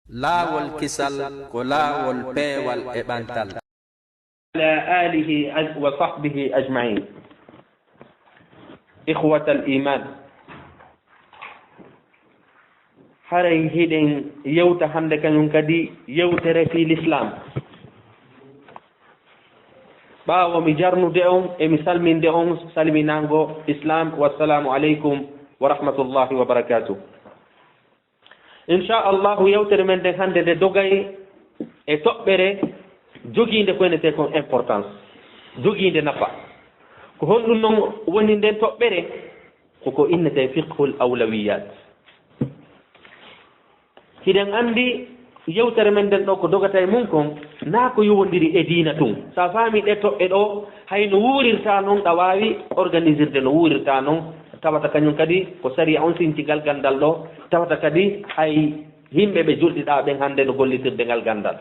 laawol kisal ko laawol peewal e ɓantal. على آله وصحبه أجمعين. إخوة الإيمان، haray hiɗen yewta hande kañum kadi yewtere fi l'islam. ɓaawo mi jarnude on e mi salminde on salminango islam. Wassalamu aleykum wa rahmatullahi wa barakatuh. inchallahu yewtere men nden hande nde dogay e toɓɓere jogiinde ko enete kon importance, jogiinde nafa. ko honɗum noon woni nden toɓɓere koko innete fiqhul awlawiyat. hiɗen anndi yewtere men nden ɗo ko dogata e mum kon naa ko yowondiri e diina tun. sa faami ɗe toɓɓe ɗo hay no wuurirta noon ɗa waawi organisirde no wuurirta noon. tawata kañum kadi ko sariya on sintigal gandal ɗo, tawata kadi hay yimɓe ɓe julɗiɗa ɓen hannde no gollitirde ngal gandal.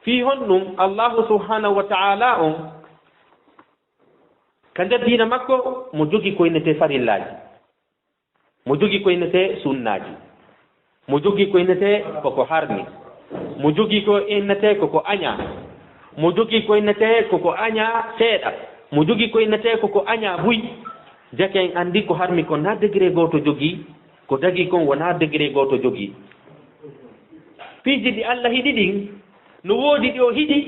fii honɗum allahu subhanahu wa ta'ala on ka nder diina makko mo jogi ko innete farillaji, mo jogi ko innete sunnaji, mo jogi ko innete koko harmi, mo jogi ko innete koko aña, mo jogi ko innete koko aña seeɗa, mo jogi ko innete koko aña buy. jake en andi ko harmi kon na degré goto jogi, ko dagi kon wona degré goto jogi. piiji ɗi allah hiɗi ɗin no woodi ɗi o hiɗi,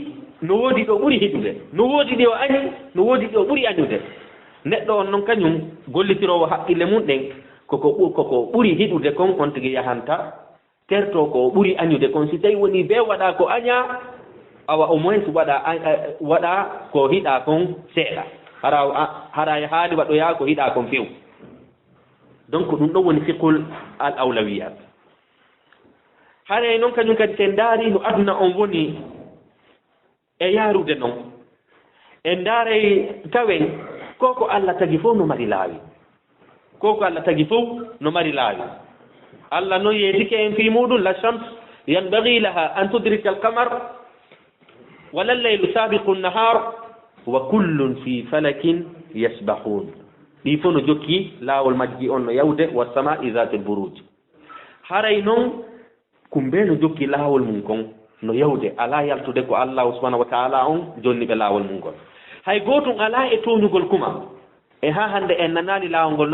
no woodi ɗi o ɓuri hiɗude, no woodi ɗi o añi, no woodi ɗi o ɓuri añude. neɗɗo on noon kañum gollitirowo haqqille mum ɗen koko ɓuri hiɗude kon on tigi yahanta terto ko ɓuri añude kon. si tawi woni be waɗa ko aña, awa au moins waɗa ko hiɗa kon seeɗa, hara haali waɗoya ko hiɗa kon few. donc ɗum ɗon woni fiqhul al awlawiyat. hare noon kañum kadi sen ndaari no aduna on woni e yaarude noon, en ndaaray tawen koko allah tagi fof no mari laawi, koko allah tagi fof no mari laawi. allah noon yeetike en fi muɗum la chams yanbaghi laha an tudrika alqamar wala leylu sabiqu nnahar wa kullun fi falakin yasbahun. ɗi fof no jokki laawol majji on no yawde wa samai zatil buruj. haray noon kumbe no jokki laawol mum kon no yawde, ala yaltude ko allahu subhanahu wa ta'ala on jonni ɓe laawol mum ngol. hay gootum ala e toñugol kuma e ha hande en nanani laawol ngol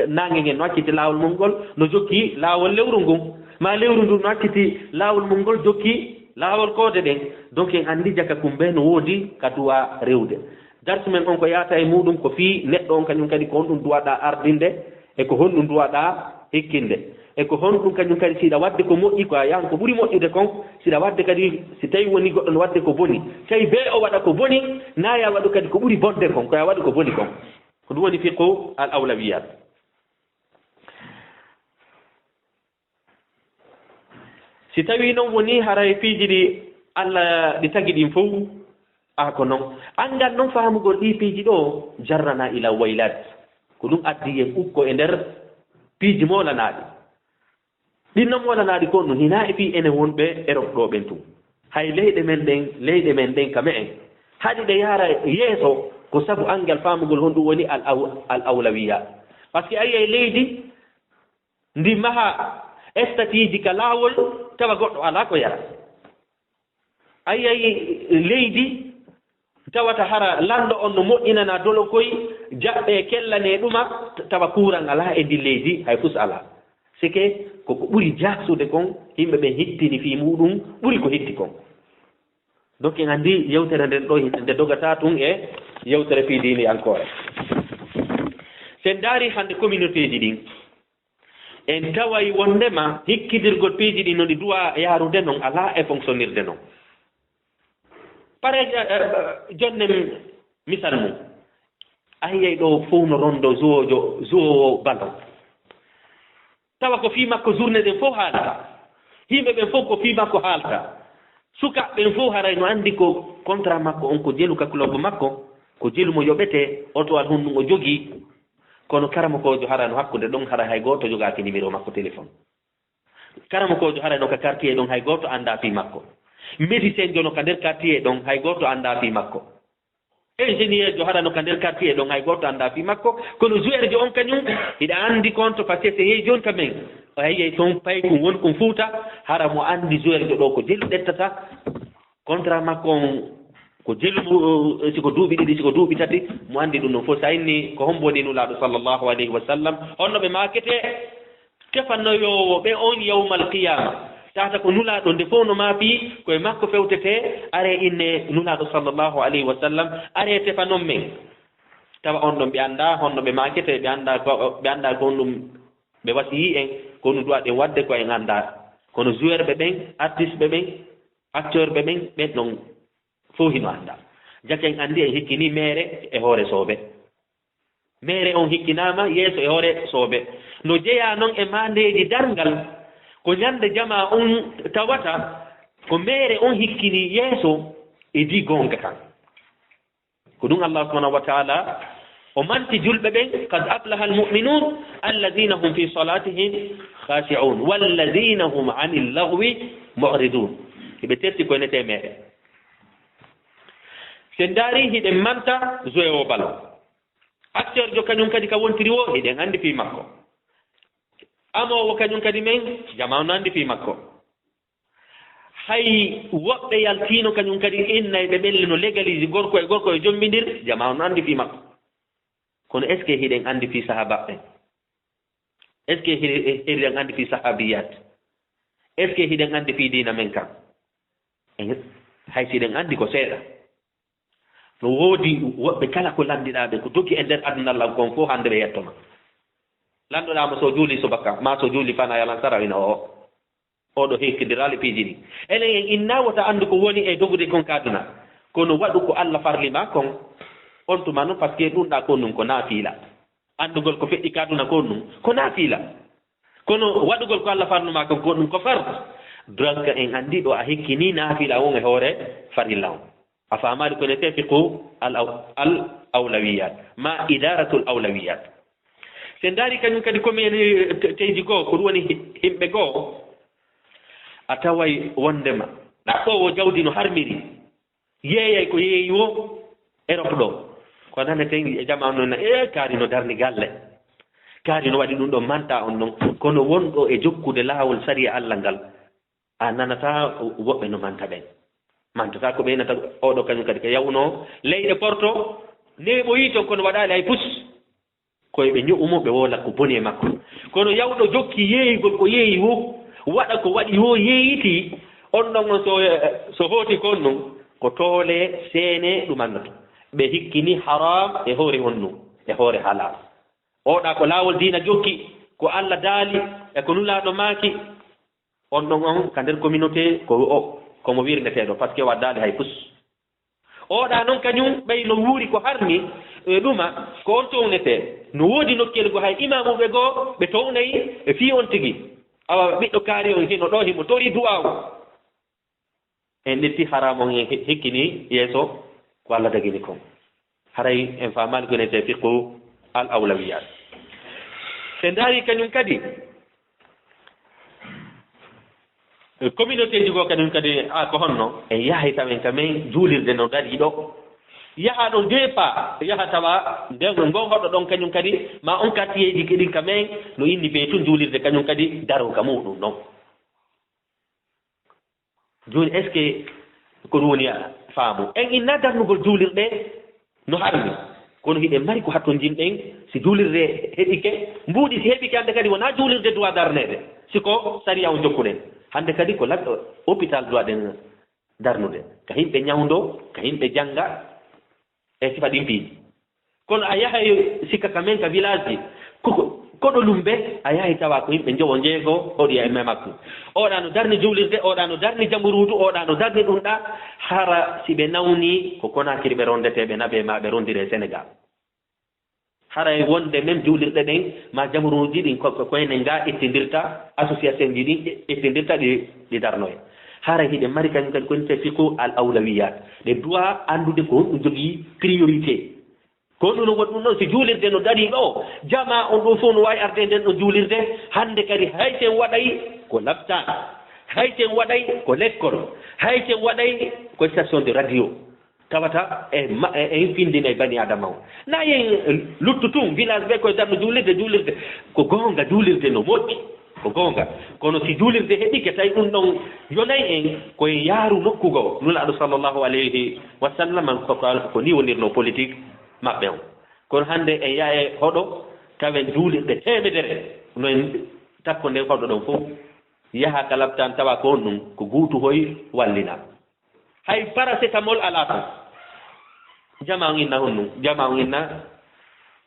nange ngen no acciti laawol mum ngol no jokki laawol lewru ngun, ma lewru ndu no acciti laawol mum ngol jokki laawol koode ɗen. donc en andi jaka kumbe no woodi ka duwa rewde. darsu men on ko yaata e muɗum ko fii neɗɗo on kañum kadi ko honɗum duwaɗa ardinde e ko honɗum duwaɗa hikkinde, e ko honɗum kañum kadi siɗa wadde ko moƴƴi ko a yahan ko ɓuri moƴƴude kon, siɗa wadde kadi si tawi woni goɗɗo no wadde ko boni, tawi be o waɗa ko boni naya waɗu kadi ko ɓuri bonde kon, koya waɗu ko boni kon. ko ɗum woni fiqhu al awlawiyat. si tawi noon woni haray piiji ɗi allah ɗi tagi ɗin fof ko noon angal noon faamugol ɗi piiji ɗo jarrana ila waylat, ko ɗum addi en ukko e nder piiji molanaɗi. ɗin noon molanaɗi kon ɗum hina e fi enen wonɓe eroɗo ɓen tun. hay leyɗe men ɗen kame en haɗi ɗe yaara yeeso ko sabu angal faamugol honɗum woni al awlawiya. par ce que ayi leydi ndi maha statiji ka laawol tawa goɗɗo ala ko yara. ayi leydi tawata hara lanɗo on no moƴƴinana dolo koye jaɓɓe kellane ɗuma tawa kuran ala e ndi leydi hay fus ala. sike koko ɓuri jasude kon yimɓe ɓe hettini fi muɗum ɓuri ko hetti kon. donc en andi yewtere nden ɗo nde dogata tun e yewtere fi dini encore. sen daari hande communauté ji ɗin en taway wondema hikkidirgol piiji ɗi no ɗi duwa yaarude noon ala e fonctionnirde noon. pare jonne misal mum ayiyay ɗo fof no rondo jouowo ballon, tawa ko fii makko journée ɗen fof haalata, yimɓe ɓen fof ko fii makko haalta, sukaɓe ɓen fof haray no anndi ko contrat makko on ko jelu ka club makko, ko jelu mo yoɓete otoal honɗum o jogii. kono karamakojo hara no hakkude ɗon hara hay goto jogaaki numéro makko téléphone, karamakojo hara no ka quartier ɗon hay goto annda fii makko, médecin jono ka nder quartier ɗon hay goto annda fii makko, ingénieur jo hara no ka nder quartier ɗon hay goto annda fii makko. kono joueur jo on kañum hiɗa anndi compte par ce que so yehi joni kamen ayey toon pay ko won kon fuuta hara mo andi joerde ɗo ko jelu ɗettata contrat makko on ko jelu siko duuɓi ɗiɗi siko duuɓi tati mo andi ɗum noon fof sa inni ko homboni nulaaɗo sallllahu alayhi wa sallam honno ɓe makete tefannoyowo ɓe on yawmal qiyama tata ko nulaaɗo nde fof no maafi koye makko fewtete are inne nulaaɗo sallllahu alayhi wa sallam are tefanon men tawa on ɗon ɓe annda honno ɓe makete ɓe annda ko on ɗum ɓe wasiyi en ko no duwa ɗen wadde ko en annda kono joueur ɓe ɓen artiste ɓe ɓen acteur ɓe ɓen ɓen ɗon fof hino annda jake en anndi en hikkini mere e hoore soobe mere on hikkinama yeeso e hoore soobe no jeeya noon e mandeji darngal ko ñande jama on tawata ko mere on hikkini yeeso e di gonga kan ko ɗum allah subhanahu wa taala o manti julɓe ɓen qad aflaha almuminun alladina hum fi salatihim khashi'un walladina hum ani llahwi mu'ridun hiɓe terti koye nete meɗen sen daari hiɗen manta joué o ballon acteur jo kañum kadi ka wontiri o hiɗen anndi fi makko amowo kañum kadi men jamanu anndi fi makko hay woɓɓe yaltino kañum kadi innay ɓe ɓelle no légalise gorko e jombindir jamanu anndi fi makko kono est ce que hiɗen anndi fi sahaba ɓen est ce que hiɗen anndi fi sahabiyat est ce que hiɗen anndi fi dina men kam hay siɗen anndi ko seeɗa no woodi woɓɓe kala ko landiɗaɓe ko dogi e nder adunallah kon fof hannde ɓe yettoma lanɗoɗama so juuli subaka ma so juuli fana yalan sara ina oɗo hekkidirali piiji ɗi enen en innawota anndu ko woni e dogude kon kaduna kono waɗu ko allah farlima kon on tuma noon par ce que ɗumɗa kon ɗum ko naafila anndugol ko feƴƴi kaduna kon ɗum ko naafila kono waɗugol ko allah farluma kon kon ɗum ko fard donc en anndi ɗo a hekkini naafila on e hoore farilla on a faamaali ko ne te fiqu al awlawiyat ma idaratul awlawiyat sen daari kañum kadi commune teydi goo ko ɗum woni himɓe goo a taway wondema ɗaɓɓowo jawdi no harmiri yeeyay ko yeeyi wo Europe ɗo ko naneten e jamanu na kaari no darni galle kaari no waɗi ɗum ɗo manta on ɗon kono wonɗo e jokkude laawol sariya allah ngal a nanata woɓɓe no manta ɓen mantata ko ɓeynata oɗo kañum kadi ko yawno leyɗe porto neɓoyi toon kono waɗali hay pus koye ɓe ño'umo ɓe wola ko boni e makko kono yawɗo jokki yeeyigol ko yeeyi wo waɗa ko waɗi wo yeeyiti on ɗon on so hooti kon ɗum ko toole seene ɗum annoto ɓe hikkini haram e hoore honnu e hoore halal oɗa ko laawol diina jokki ko allah daali e ko nulaaɗo maaki on ɗon on ka nder communauté komo wirneteɗo par ce que waddali hay pus oɗa noon kañum ɓay no wuuri ko harmi ɗuma ko on townete no woodi nokkel go hay imamuɓe goo ɓe townayi e fii on tigi awa ɓiɗɗo kaari on hino ɗo himo tori duwaw en ɗetti haram on en hekkini yeeso ko allah dagini kon haray en famani gonete fiqu al awlawiyat se ndaari kañum kadi communauté ji goo kañum kadi ko honno en yahay tawen kamen juulirde no daɗi ɗo yaha ɗo depa yaha tawa nden ngon hoɗo ɗon kañum kadi ma on quartier ji kiɗin kamen no inni ɓe tun juulirde kañum kadi daro ka muɗum ɗon joni est ce que ko ɗum woni faamu en inna darnugol juulirɗe no harmi kono hiɗen mari ko hatton jimɗen si juulirde heɓike mbuuɗi si heɓike hannde kadi wona juulirde duwa darnede siko sariya o jokkuɗen hannde kadi ko hôpital duwa ɗen darnude ka yimɓe ñawdo ka yimɓe jannga e sifa ɗin piiji kono a yahay sikka ka men ka village ji koɗo lumbe a yahay tawa ko yimɓe jowo jeego oɗo e makko oɗa no darni juulirde oɗa no darni jamuruudu oɗa no darni ɗum ɗa hara si ɓe nawni ko Conakry ɓe rondete ɓe naɓe ma ɓe rondire Sénégal haray wonde même juulirɗe ɗen ma jamuruuji ɗin koyne nga ittindirta association ji ɗin ittindirta ɗi darnoye haray hiɗe mari kañum kadi konite fiqu al awlawiyat ɗe duwa anndude ko ɗum jogii priorité ko ɗum no waɗi ɗum noon si juulirde no daɗi ɗo jama on ɗum fof no wawi arde nden ɗo juulirde hannde kadi hayten waɗay ko laptan hayten waɗay ko l'école hayten waɗay ko station de radio tawata e findine e bani adama o na yen luttu tun village ɓe koye darno juulirde ko gonga juulirde no moƴƴi ko gonga kono si julirde heɓi ke tawi ɗum ɗon yonay en koye yaaru nokkugo nulaaɗo sallllahu alayhi wa sallam ko ni wonirno politique maɓɓe on kono hannde en yaha e hoɗo tawen juulirɗe temedere no en takko nden hoɗo ɗon fof yaha ka labtan tawa ko on ɗum ko guutuhoy wallina hay paracetamol ala ton jama on inna hon ɗum jama on inna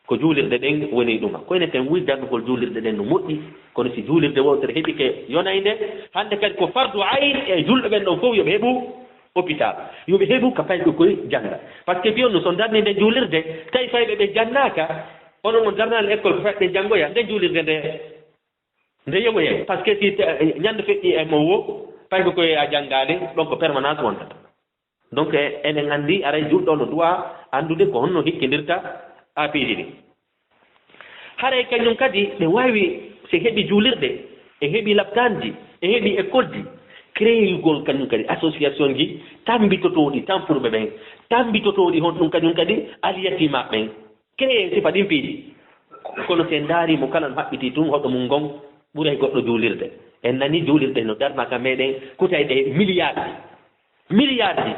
ko juulirɗe ɗen woni ɗuma koyne ten wi janngugol juulirɗe ɗen no moƴƴi kono si juulirde wowtere heɓi ke yonayde hannde kadi ko fardu ayn e julɗo ɓen ɗon fof yoɓe heɓu hôpital yoɓe heɓu ka payɗo koye jannga par ce que mbiyon no so darni nde juulirde tawi fayɓe ɓe jannaka onon on darnali école ko fayɓe janngoya nde juulirde nde yewoye par ce que si ñande feƴƴi e mo wo payko koye a janngade ɗon ko permanence wontata donc enen anndi aray julɗo no duwa anndude ko honno hikkindirta apiiji ɗi haray kañum kadi ɓe waawi so heɓi juulirde e heɓi labtanji e heɓi école ji créeugol kañum kadi association ji tambitotoɗi tampurɓe ɓen tambitotoɗi hon ɗum kañum kadi aliyatimaɓe ɓen créé sifa ɗin piiɗi kono sen ndaarimo kala no haɓɓiti tun hoɗo mum ngon ɓuray goɗɗo juulirde en nani juulirde no darnaka meɗen kutayɗe milliard ji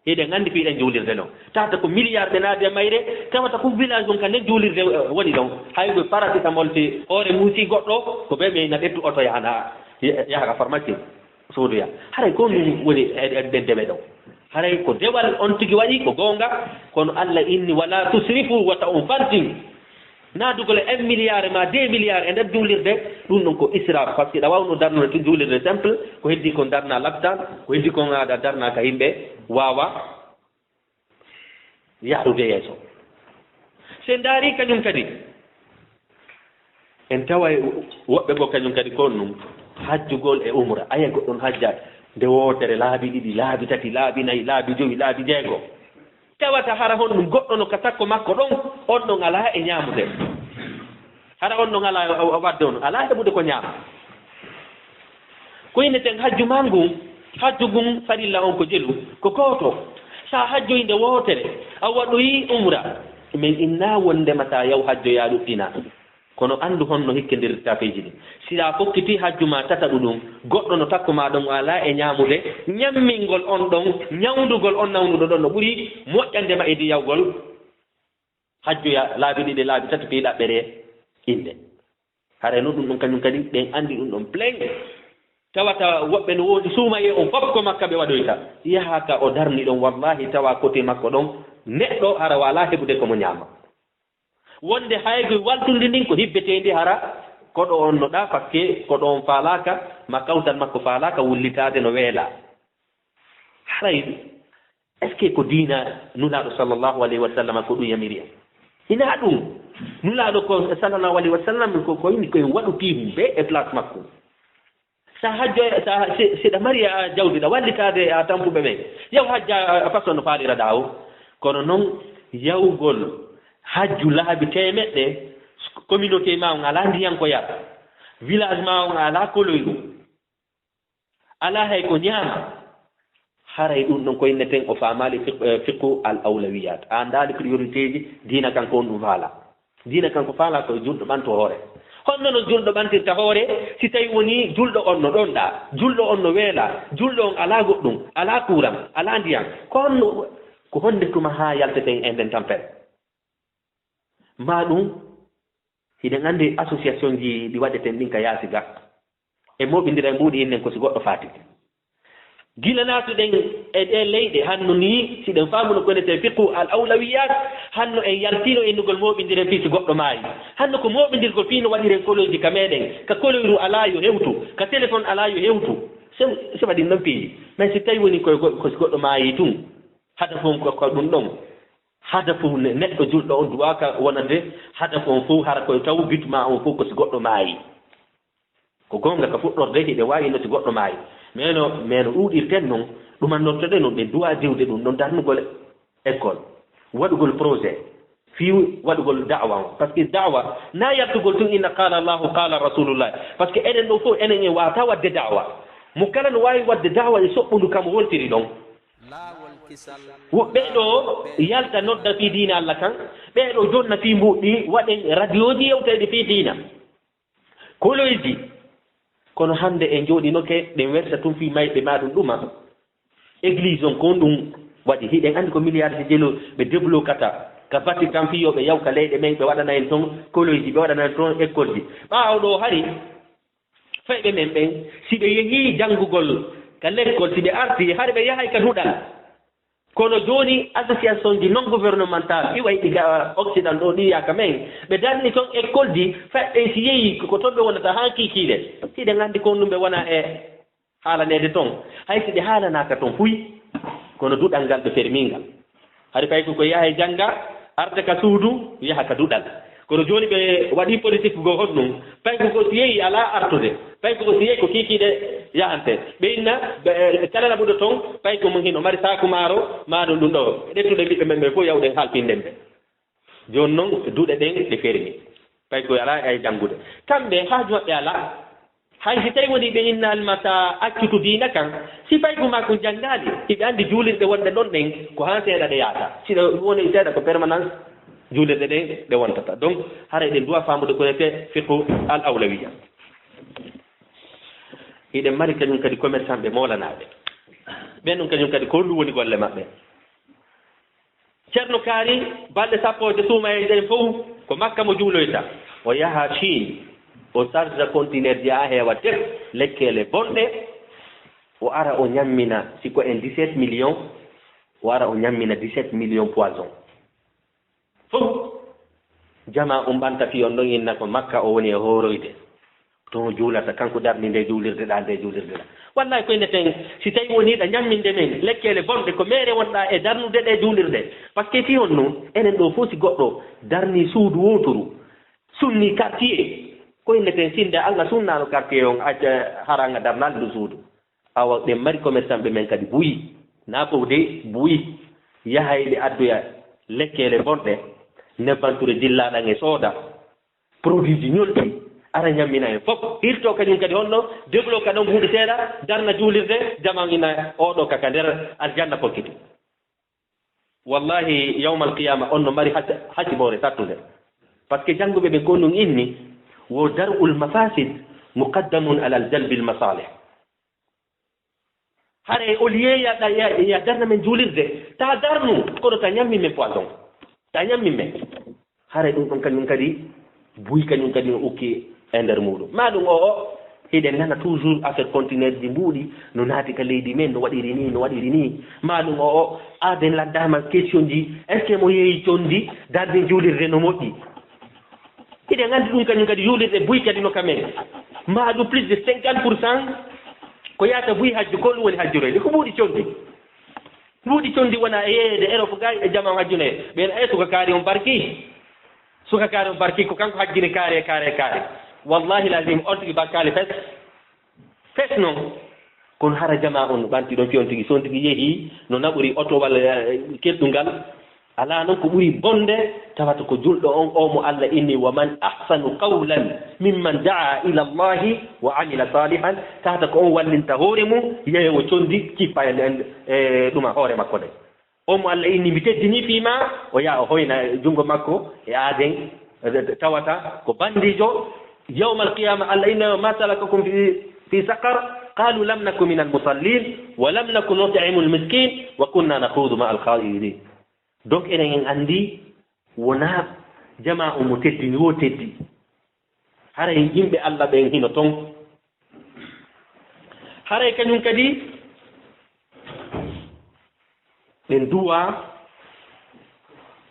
eɗen anndi piiɗen juulirde ɗon tawata ko milliard ɓe naadi e mayre tawata ko village ɗum ka nden juulirde woni ɗon hayɓe paracetamol si hoore muusi goɗɗo ko ɓe ɓeyna ɓettu oto yahaka pharmacie soodoya haray ko ɗum woni ɗen deɓe ɗon haray ko dewal on tigi waɗi ko goonga kono Allah inni wala tusrifu wata on fantin naadugol 1 milliard ma 2 milliard e nder juulirde ɗum ɗon ko israf par ce que ɗa wawno darnude to juulirde simple ko heddi ko darna labtan ko heddi ko aɗa darna ka yimɓe wawa yahrude yeeso se ndaari kañum kadi en tawa woɓɓe goo kañum kadi kon ɗum hajjugol e umra aya goɗɗon hajja nde wootere laabi ɗiɗi laabi tati laabi nayi laabi joyi laabi jeego tawata hara hon ɗum goɗɗo no ka takko makko ɗon on ɗon alaa e ñaamude hara on ɗon alaa wadde on alaa heɓude ko ñaama ko inneten hajju ma ngun hajju ngun farilla on ko jelu ko gooto sa hajjoyinde wootere a waɗoyi umra min inna wondemata yaw hajjoya ɗuɗɗina kono anndu honno hikkindirta feeji ɗi sila fokkiti hajju ma tataɗu ɗum goɗɗo no takko ma ɗon alaa e ñaamude ñammingol on ɗon ñawdugol on nawnuɗo ɗon no ɓuri moƴƴandema e diyawgol hajjoya laabi ɗiɗi laabi tati fi ɗaɓɓere inde hare no ɗum ɗum kañum kadi ɗen anndi ɗum ɗon plein tawata woɓɓe no woodi suumaye on fof ko makka ɓe waɗoyta yahaka o darni ɗon wallahi tawa côté makko ɗon neɗɗo hara wala heɓude komo ñaama wonde haygo waltude ndin ko hibbetendi hara koɗo on no ɗa par ce que koɗo on faalaka ma kawtal makko faalaka wullitade no weela haray est ce que ko diina nulaaɗo sallllahu alayhi wa sallam ko ɗum yamiri en ina ɗum nulaaɗo ko sallllahu alayhi wa sallam koyni koye waɗuti be e place makko sa hajjo sa siɗa mari a jawdiɗa wallitade a tampuɓe ɓen yaw hajja façon no faalira ɗa o kono noon yawgol hajju laabi temeɗɗe communauté ma on ala ndiyankoya village ma on ala koloyɗum ala hay ko ñaama haray ɗum ɗon koye neten o faamali fiqu al awlawiyat a andaali priorité ji diina kanko on ɗum faala diina kanko faala koye julɗo ɓanto hoore honno no julɗo ɓantirta hoore si tawi woni julɗo on no ɗon ɗa julɗo on no weela julɗo on ala goɗɗum ala kuuram ala ndiyan ko honno ko honde tuma ha yalteten e nden tampere ma ɗum hiɗen anndi association ji ɗi waɗeten ɗin ka yaasi ga e moɓindira e mbuuɗi innen ko si goɗɗo faati gila naatuɗen e ɗe leyɗe hanno ni siɗen faamuno konete fiqu al awlawiyat hanno en yaltino innugol moɓindiren fii si goɗɗo maayi hanno ko moɓindirgol fii no waɗiren koloji ka meɗen ka koloyru alaa yo hewtu ka téléphone alaa yo hewtu se waɗin noon piiji mais si tawi woni ko si goɗɗo maayi tun hada fof ko ɗum ɗon hada fof neɗɗo julɗo on duwaka wonande hada fof fof hara koye taw bitma on fof ko si goɗɗo maayi ko gonga ka fuɗɗorde hiɗe wawi no si goɗɗo maayi mais no ɗuuɗirten noon ɗumannortoɗe noon ɓe duwa diwde ɗum ɗon darnugol école waɗugol projet fi waɗugol dawa on par ce que dawa na yaltugol tun inna qala allahu qala rasulullah par ce que enen ɗo fof enen en wawata wadde dawa mo kala no wawi wadde dawa e soɓɓundu kam wontiri ɗon ɓeɗo yalta nodda fi diina allah kan ɓeɗo jonna fi mbuɗɗi waɗen radio ji yewteɗe fi diina koloyji kono hande en jooɗinoke ɗen werta tum fi mayɓe maɗum ɗuma église on kon ɗum waɗi hiɗen andi ko milliard ji jelo ɓe développata ka Vatican fiyoɓe yaw ka leyɗe men ɓe waɗana en toon colloji ɓe waɗana en toon école ji ɓaawɗo hari fayɓe men ɓen si ɓe yehii janngugol ka l'école si ɓe arti har ɓe yahay ka duɗal kono jooni association ji non gouvernemental ɗi wayi ɗiga occident ɗo ɗi yaka men ɓe darni toon école ji faɗɗen si yehi ko toon ɓe wonata haa kiikiiɗe hiɗen anndi kon ɗum ɓe wona e haalaneede toon hay si ɓe haalanaka toon fuy kono duɗal ngal ɓe fermingal hari fay ko yaha jannga arta ka suudu yaha ka duɗal kono jooni ɓe waɗi politique go honɗum fay ko si yehi ala artude fay ko si yehi ko kiikiiɗe yahante ɓe inna calala ɓuɗo toon fay ko mum hino mari saku maaro maɗum ɗum ɗo ɗettude ɓiɓɓe men ɓe fof yawɗen haalpinden ɓe jooni noon duuɗe ɗen ɗe fermi fay ko ala ay janngude kamɓe haaju maɓɓe ala hay si tawi woni ɓe innalmata accutu diina kan si fay ko ma ko janngaali hiɓe anndi juulirɗe wonɗe ɗon ɗen ko han seeɗa ɗe yaata siɗo woni seeɗa ko permanence juulirɗe ɗen ɗe wontata donc hara eɗen duwa faamude ko wiyete fiqhu al awlawiya hiɗen mari kañum kadi commerçant ɓe moolanaaɓe ɓen ɗum kañum kadi ko ɗum woni golle maɓɓe ceerno kaari balɗe sappode suuma e ɗen fof ko makka mo juuloyta o yaha Chine o sarda contenaire ji ha heewa def lekkele bonɗe o ara o ñammina siko en 17 millions o ara o ñammina 17 millions poison fof jama ɓanta fi on ɗon inna ko makka o woni e hooroyde toon juulata kanko darni nde juulirde ɗa nde juulirde ɗa wallahi koyne ten si tawi woniɗa ñamminde men lekkele bonɗe ko mere wonɗa e darnude ɗe juulirde par ce que fi on noon enen ɗo fof si goɗɗo darni suudu wotoru sunni quartier koyne ten sinde anga sunnano quartier on haranga darnalde ɗo suudu awa ɗen mari commerçant ɓe men kadi buyi naafowde buyi yahayɓe addoya lekkele bonɗe nebbanture dillaɗan e sooda produit ji ñolɗi ara ñammina en fof hirto kañum kadi honno déglo ka ɗon huuɗe seeɗa darna juulirde jamangina oɗo kaka nder aljanna pokkiti wallahi yawmal qiyama on no mari haccimore sattude par ce que jannguɓe ɓe ko ɗum inni wo dar'ul mafasid muqaddamun ala al jalbi l masalih hare au lieu ya darna men juulirde ta darnu kono ta ñammi men poison ta ñammi men hare ɗum ɗon kañum kadi buy kañum kadi no ukki e nder muɗum maɗum o hiɗen nana toujours affaire contenaire ji mbuuɗi no naati ka leydi men no waɗiri ni maɗum o aden laddama question ji est ce que mo yeehi condi darde juulirde no moƴƴi hiɗen anndi ɗum kañum kadi juulirde buy kadi no kamen maɗum plus de 50% ko yata buy hajju ko ɗum woni hajjuroyde ko ɓuuɗi condi wona e yeeyede ero ko gayi e jaman hajjunoye ɓen ay suka kaari on barki ko kanko hajjini kaare wallahi lazim on tigi bakkali fes noon kono hara jama on ɓanti ɗon fiyon tigi son tigi yeehi no naɓori auto walla keɗɗungal ala noon ko ɓuri bonde tawata ko julɗo on o mo Allah inni wa man ahsanu qawlan mimman daa ila allahi wa amila salihan tawata ko on wallinta hoore mum yeewo condi cippa e ɗuma hoore makko ɗe o mo Allah inni mi teddini fiima o yaa o hoyna junngo makko e aaden tawata ko bandijo yawma alqiyama Allah inna ma salakakum fi saqar qalu lam naku min almusallin wa lam naku nut'imu almiskin wa kunna nakhudu ma alkha'idin donc enen en anndi wona jama o mo teddini wo teddi haray yimɓe Allah ɓen hino toon haray kañum kadi ɓen duwa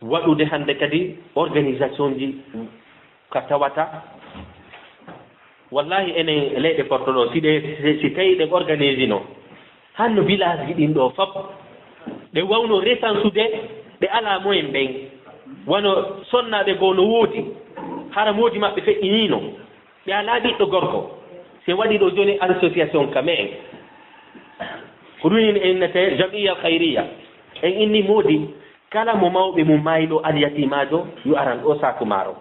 waɗude hannde kadi organisation ji ka tawata wallahi enen leyɗe porto ɗo si tawi ɗe organise no hanno village ji ɗin ɗo fof ɗe wawno recensude ɓe ala moyen ɓen wono sonnaɓe goo no woodi hara moodi maɓɓe feƴƴinino ɓe ala ɓiɗɗo gorko si waɗi ɗo joni association kame en ko ɗum innete jamiya khayriya en inni moodi kala mo mawɓe mum mayiɗo alyatimajo yo aran ɗo saku maaro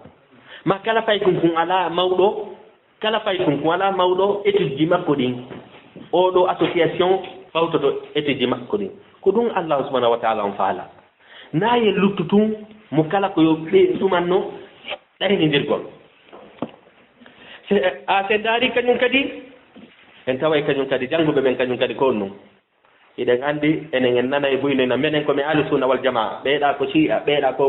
ma kala fay kum kun ala mawɗo kala fay kum kun ala mawɗo étude ji makko ɗin oɗo association fawtoto étude ji makko ɗin ko ɗum Allah subhanahu wa taala on faala nayen luttutum mo kala ko yo ɓe ɗumanno ɗaynidirgol a sen daari kañum kadi en taway kañum kadi jannguɓe ɓen kañum kadi kon ɗum iɗen anndi enen en nana e buynoyno minen komi ahlu sunna wal jamaa ɓeeɗa ko chia ɓeeɗa ko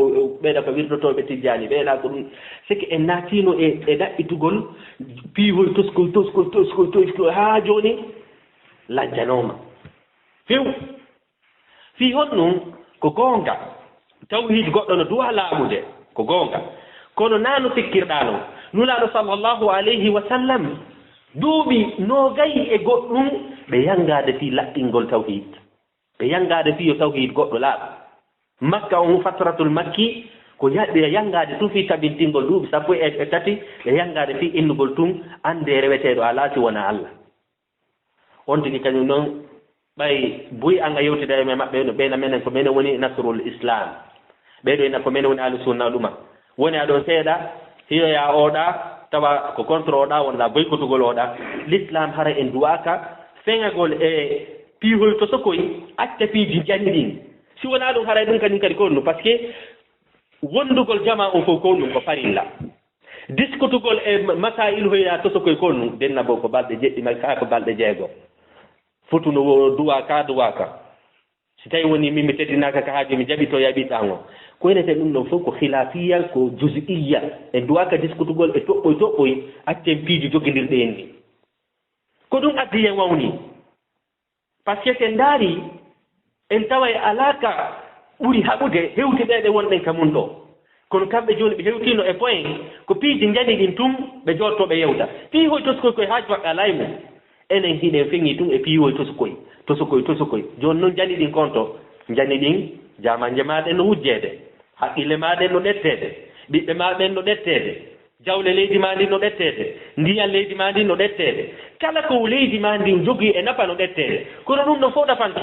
wirdotoɓe tijjani ɓeeɗa ko ɗum siki en naatino e ɗaɓɓitugol piihoy toskoy haa jooni lajjanoma few fii hon ɗum ko goonga tawhid goɗɗo no duwa laaɓude ko goonga kono naano sikkirɗa noon nulaaɗo sallllahu alayhi wa sallam duuɓi noogayi e goɗɗum ɓe yangaade fii laɓɓingol tawhid ɓe yangaade fii yo tawhid goɗɗo laaɓa makka on fatratul makki ko ɓe yangaade tun fii tabintingol duuɓi sappo e tati ɓe yangaade fii innugol tun annde reweteeɗo alaa si wona allah on tigi kañum noon ɓay buy anga yewtida e maɓɓe no ɓeyna menen ko menen woni nasrul islam ɓeeɗo ena ko menen woni ahlu sunna ɗuma woni aɗon seeɗa hiyoya oɗa tawa ko contre oɗa wonla boykotugol oɗa l'islam hara en duwaka feŋagol e piihoy to sokoy acca piiji janni ɗin si wona ɗum haray ɗum kañum kadi ko ɗum par ce que wondugol jama on fof ko ɗum ko farilla discutugol e masail hoya to sokoy ko ɗum denna bo ko balɗe jeɗɗi kaa ko balɗe jeego fotuno duwaka si tawi woni min mi teddinaka ka haaji mi jaɓi to yaɓiɗango ko enete ɗum ɗon fof ko khilafiya ko juz'iyya e duwaka discutugol e toɓɓoy accen piiji joguidirɗe en ɗi ko ɗum addi en wawni par ce que sen ndaari en tawa e alaka ɓuri haɓude hewtiɗeɗe wonɗen ka mum ɗo kono kamɓe joni ɓe hewtino e point ko piiji jani ɗin tum ɓe jottoɓe yewta piihoy toskoy koye haaju maɓɓe alay mum enen hiɗen feŋi tun e piiwoy tosokoy joni noon jani ɗin konto jani ɗin jamanje maɗen no wujjeede haqqille maɗen no ɗettede ɓiɓɓe maɗen no ɗettede jawle leydi ma ndin no ɗettede ndiyan leydi ma ndin no ɗettede kala ko leydi ma ndin jogii e nafa no ɗettede kono ɗum ɗon fof ɗafanti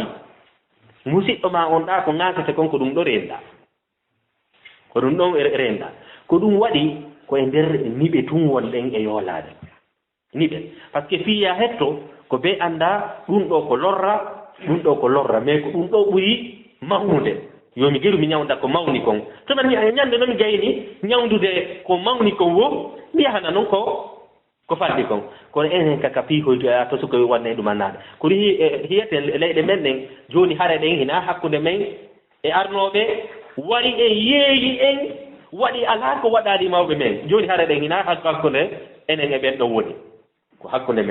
musidɗo ma on ɗa ko ŋakete kon ko ɗum ɗo renɗa ko ɗum ɗon renɗa ko ɗum waɗi ko e nder niɓe tun wonɗen e yoolade niɓe par ce que fiya hetto ko be annda ɗum ɗo ko lorra mais ko ɗum ɗo ɓuri mawnude yomi geru mi ñawda ko mawni kon to man ñande noon mi gayni ñawdude ko mawni kon wo mi yahana noon ko falɗi kon kono enen kaka piihoyto a to sukoy wonne ɗumannaɗe kono hiyeten leyɗe men ɗen joni haare ɗen hina hakkude men e arnoɓe wari en yeeyi en waɗi ala ko waɗali mawɓe men joni haare ɗen hina hakkude enen e ɓen ɗon woni ko hakkude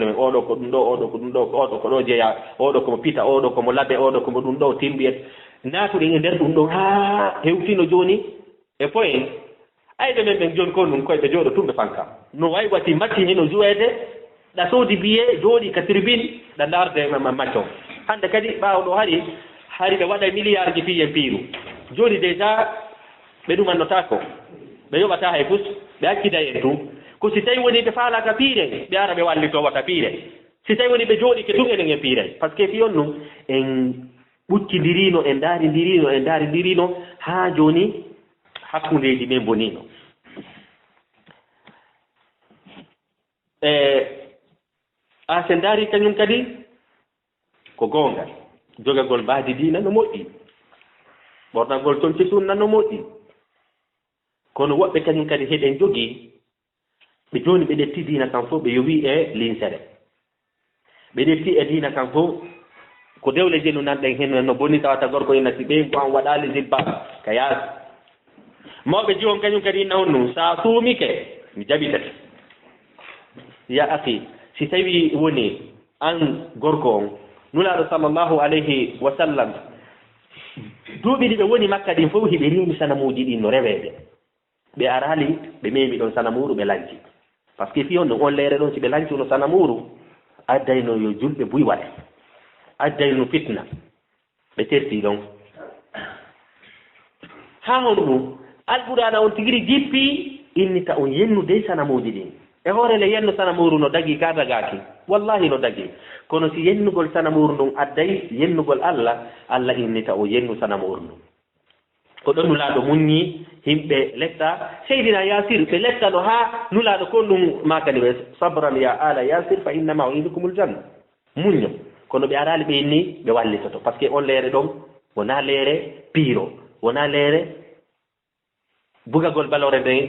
men oɗo ko ɗum ɗo oɗo ko ɗum ɗo oɗo ko ɗo jeeya oɗo komo pita oɗo komo laɓe oɗo komo ɗum ɗo timbiyet natuɗen e nder ɗum ɗon ha hewtino joni e point ayɓe men ɓen joni ko ɗum koyeɓe jooɗo tumɓe fanka no way wati matti heno jouede ɗa soodi biye jooɗi ka tribune ɗa darde macco hande kadi ɓawɗo hari ɓe waɗa milliard ji piyen piiru joni déjà ɓe ɗumannotako ɓe yoɓata hay pus ɓe accida en tum ko si tawi woni ɓe faalaka piire ɓe ara ɓe wallito wata piire si tawi woni ɓe jooɗi ke tun enen en piiray par ce que fiyon ɗum en ɓuccidirino en daaridirino haa joni hakkundeji men bonino a sen daari kañum kadi ko goonga jogagol mbaadi diina no moƴƴi ɓornagol toon ci sunna no moƴƴi kono woɓɓe kañum kadi heɗen jogii ɓe jooni ɓe ɗetti diina kan fof ɓe yowi e linsere ɓe ɗetti e diina kan fof ko dewle jenu nanɗen hen no bonni tawata gorko ina si ɓen ko an waɗali zilba ka yaasi mawɓe jiwon kañum kadi inna on ɗum sa suumike mi jaɓitete ya aki si tawi woni an gorko on nulaaɗo sallllahu alayhi wa sallam duuɓi ɗi ɓe woni makka ɗin fof hiɓe reemi sanamuji ɗin no reweede ɓe arali ɓe memi ɗon sanamuru ɓe lanci par ce que fiyon ɗum on leere ɗon si ɓe lancuno sanamuru addayno yo julɓe buy waɗe addayno fitna ɓe terti ɗon ha hon ɗum alɓuraɗa on tigiri jippi innita on yennude sanamuji ɗin e hoorele yenno sanamuru no dagi ka dagaki wallahi no dagi kono si yennugol sanamuru ndun adday yennugol allah innita o yennu sanamuru ndun ko ɗon nulaaɗo muññi himɓe letta seydina yasir ɓe lettano ha nulaaɗo ko ɗum makani ɓe sabran ya ala yasir fa innama o indukumul janna muñño kono ɓe arali ɓe inni ɓe wallitoto par ce que on leere ɗon wona leere piiro wona leere bugagol balore nden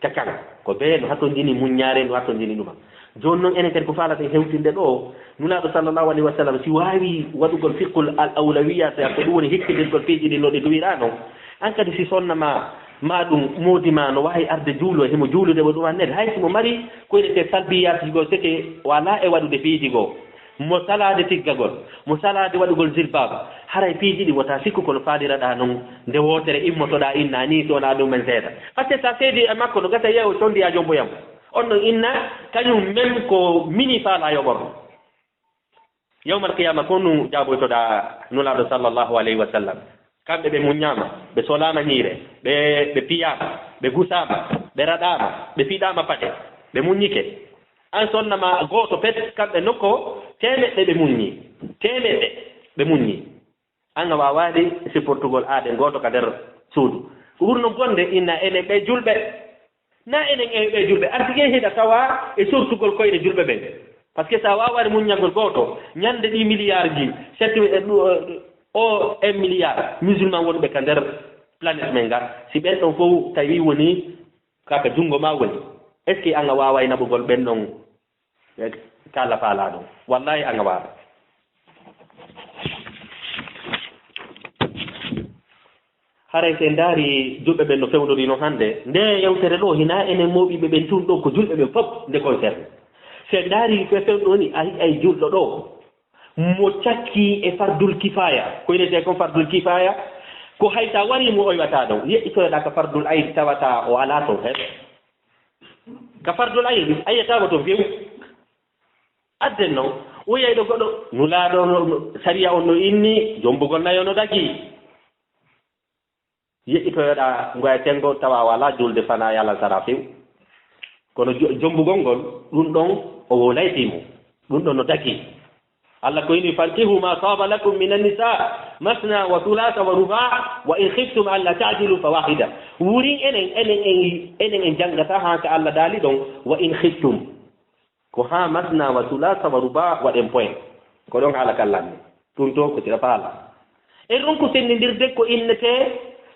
takan ko be no hatto jini muññaare no hatto jini ɗuma joni noon enen kadi ko falata e hewtinde ɗo nulaaɗo sallllahu alayhi wa sallam si waawi waɗugol fiqul al awlawiyat ko ɗum woni hikkidirgol piiji ɗi no ɗi duwira noon an kadi si sonnama ma ɗum moodima no wawi arde juulo himo juulude mo ɗum annede hay simo mari koynete salbiyati goo seke wala e waɗude piiji goo mo salade tiggagol mo salade waɗugol jilbaba haray piiji ɗi wota sikku kono faaliraɗa noon nde wotere immotoɗa inna ni sowona ɗumen seeɗa par ce que sa seedi e makko no gasa yeewo condiya jomboyam on noon inna kañum même ko mini faala yoɓorno yawmal qiyama ko nu jaɓoytoɗa nulaɗo sallllahu alayhi wa sallam kamɓe ɓe muññama ɓe solama ñiire ɓe piyama ɓe gusama ɓe raɗama ɓe fiɗama paɗe ɓe muññike an sonnama gooto pet kamɓe nokko temeɗɗe ɓe muññi temeɗɗe ɓe muññi an a wawade supportugol aade gooto ka nder suudu ko ɓurno gonde inna enen ɓe julɓe na enen ɓe julɓe artige hiɗa tawa e sortugol koyɗe julɓe ɓen par ce que sa wawade muññagol gooto ñande ɗi milliard ji setti o 1 milliard musulman wonɓe ka nder planète men nga si ɓen ɗon fof tawi woni kaka junngo ma woni est ce que anga wawa e naɓugol ɓen ɗon kala faala ɗum wallahi anga wawa haray se ndaari julɓe ɓen no fewnori no hannde nde yewtere ɗo hina enen moɓiɓe ɓen tun ɗo ko julɓe ɓen fof nde concerne se ndaari fe fewɗo ni ay julɗo ɗo mo cakki e fardul kifaya ko inete kon fardul kifaya ko hayta wari mo oywata ɗon yeƴƴitoyoɗa ka fardul ayn tawata o ala toon heɓ ka fardul ayn a yiyatama toon few adden noon woyayɗo goɗɗo nulaaɗo saria on no inni jombugol nayo no dagi yeƴƴitoyoɗa ngoya tengo tawa wala julde fana yalal sara few kono jombugol ngol ɗum ɗon o wolaytimo ɗum ɗon no dagi Allah ko ini fankihu ma saba lakum min an-nisa masna wa thulatha wa ruba' wa in khiftum alla ta'dilu fa wahida wuri enen en jangata ha ka Allah dali don wa in khiftum ko ha masna wa thulatha wa ruba' wa den point ko don hala kallanni tun to ko tira fala e ron ko sennindirde ko innete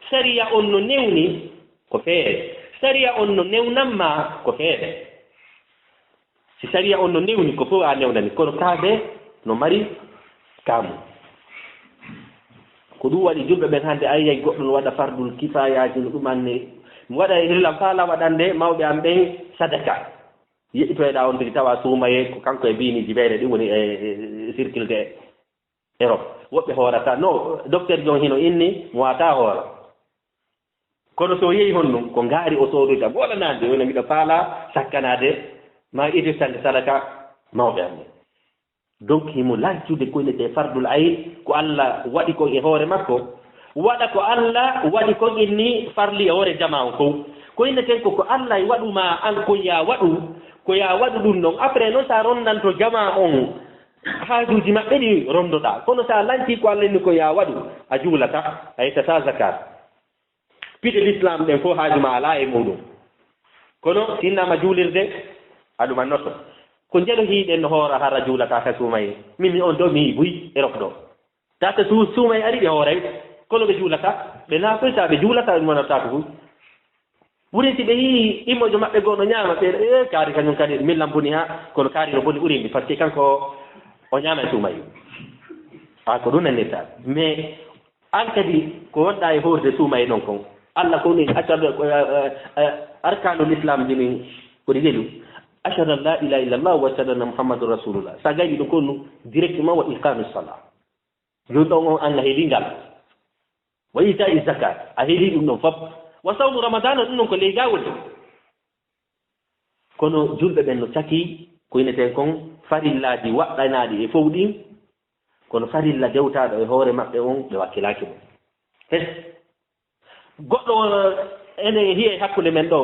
sharia on no newni ko feere sharia on no newnamma ko feere si sharia on no newni ko fo a newnani kono kaabe no mari kamu ko ɗum waɗi julɓe ɓen hannde ayiyay goɗɗo no waɗa fardul kifayaji no ɗum anne mi waɗa hillam faala waɗande mawɓe am ɓen sadaka yeƴƴitoyɗa on tigi tawa suumaye ko kanko e mbini jibeere ɗi woni e circle de Europe woɓɓe hoorata no docteur jon hino inni mo wata hoora kono so yehi hon ɗum ko ngaari o soodoyta goɗanade wona mbiɗa faala sakkanade ma idirtande sadaka mawɓe am ɓen donc himo laccude koynete fardul ayn ko Allah waɗi ko e hoore makko waɗa ko Allah waɗi ko inni farli e hoore jama on fof koyneten ko Allah e waɗuma an ko ya waɗu ɗum ɗon après noon sa ronnanto jama on haajuji maɓɓe ɗi rondoɗa kono sa lanci ko Allah inni ko ya waɗu a juulata a yettata zakat piɗe l'islam ɗen fof haaju ma ala e muɗum kono sinnama juulirde aɗuma notto ko jeɗo hiiɗen no hoora hara juulata ka suumaye min on ɗo mi buy e rok ɗo tata suumaye ari ɓe hooray kono ɓe juulata ɓe naakoy sa ɓe juulata ɗum wonata ko fuy ɓuri si ɓe yii immojo maɓɓe goo no ñaama ɓe kaari kañum kadi millan boni ha kono kaari no boni ɓurimɓe par ce que kanko o ñaama e suumaye ko ɗum nannirta mais an kadi ko wonɗa e hoorde suumaye ɗon kon Allah ko ni arkanul islam jini ko ɗi lelu ashhadu an la ilaha illallah wa ashhadu anna muhammadur rasulullah sa gaƴi ɗo konnu directement wa iqamus salat joni ɗon on an a heeli ngal wa ita'i zakat a heeli ɗum ɗon fof wa sawmu ramadana ɗum ɗon ko leygawol kono julɓe ɓen no caki ko ineten kon farillaji waɗɗanaɗi e fof ɗin kono farilla dewtaɗo e hoore maɓɓe on ɓe wakkilaki ɗum hes goɗɗo ene hiye hakkude men ɗo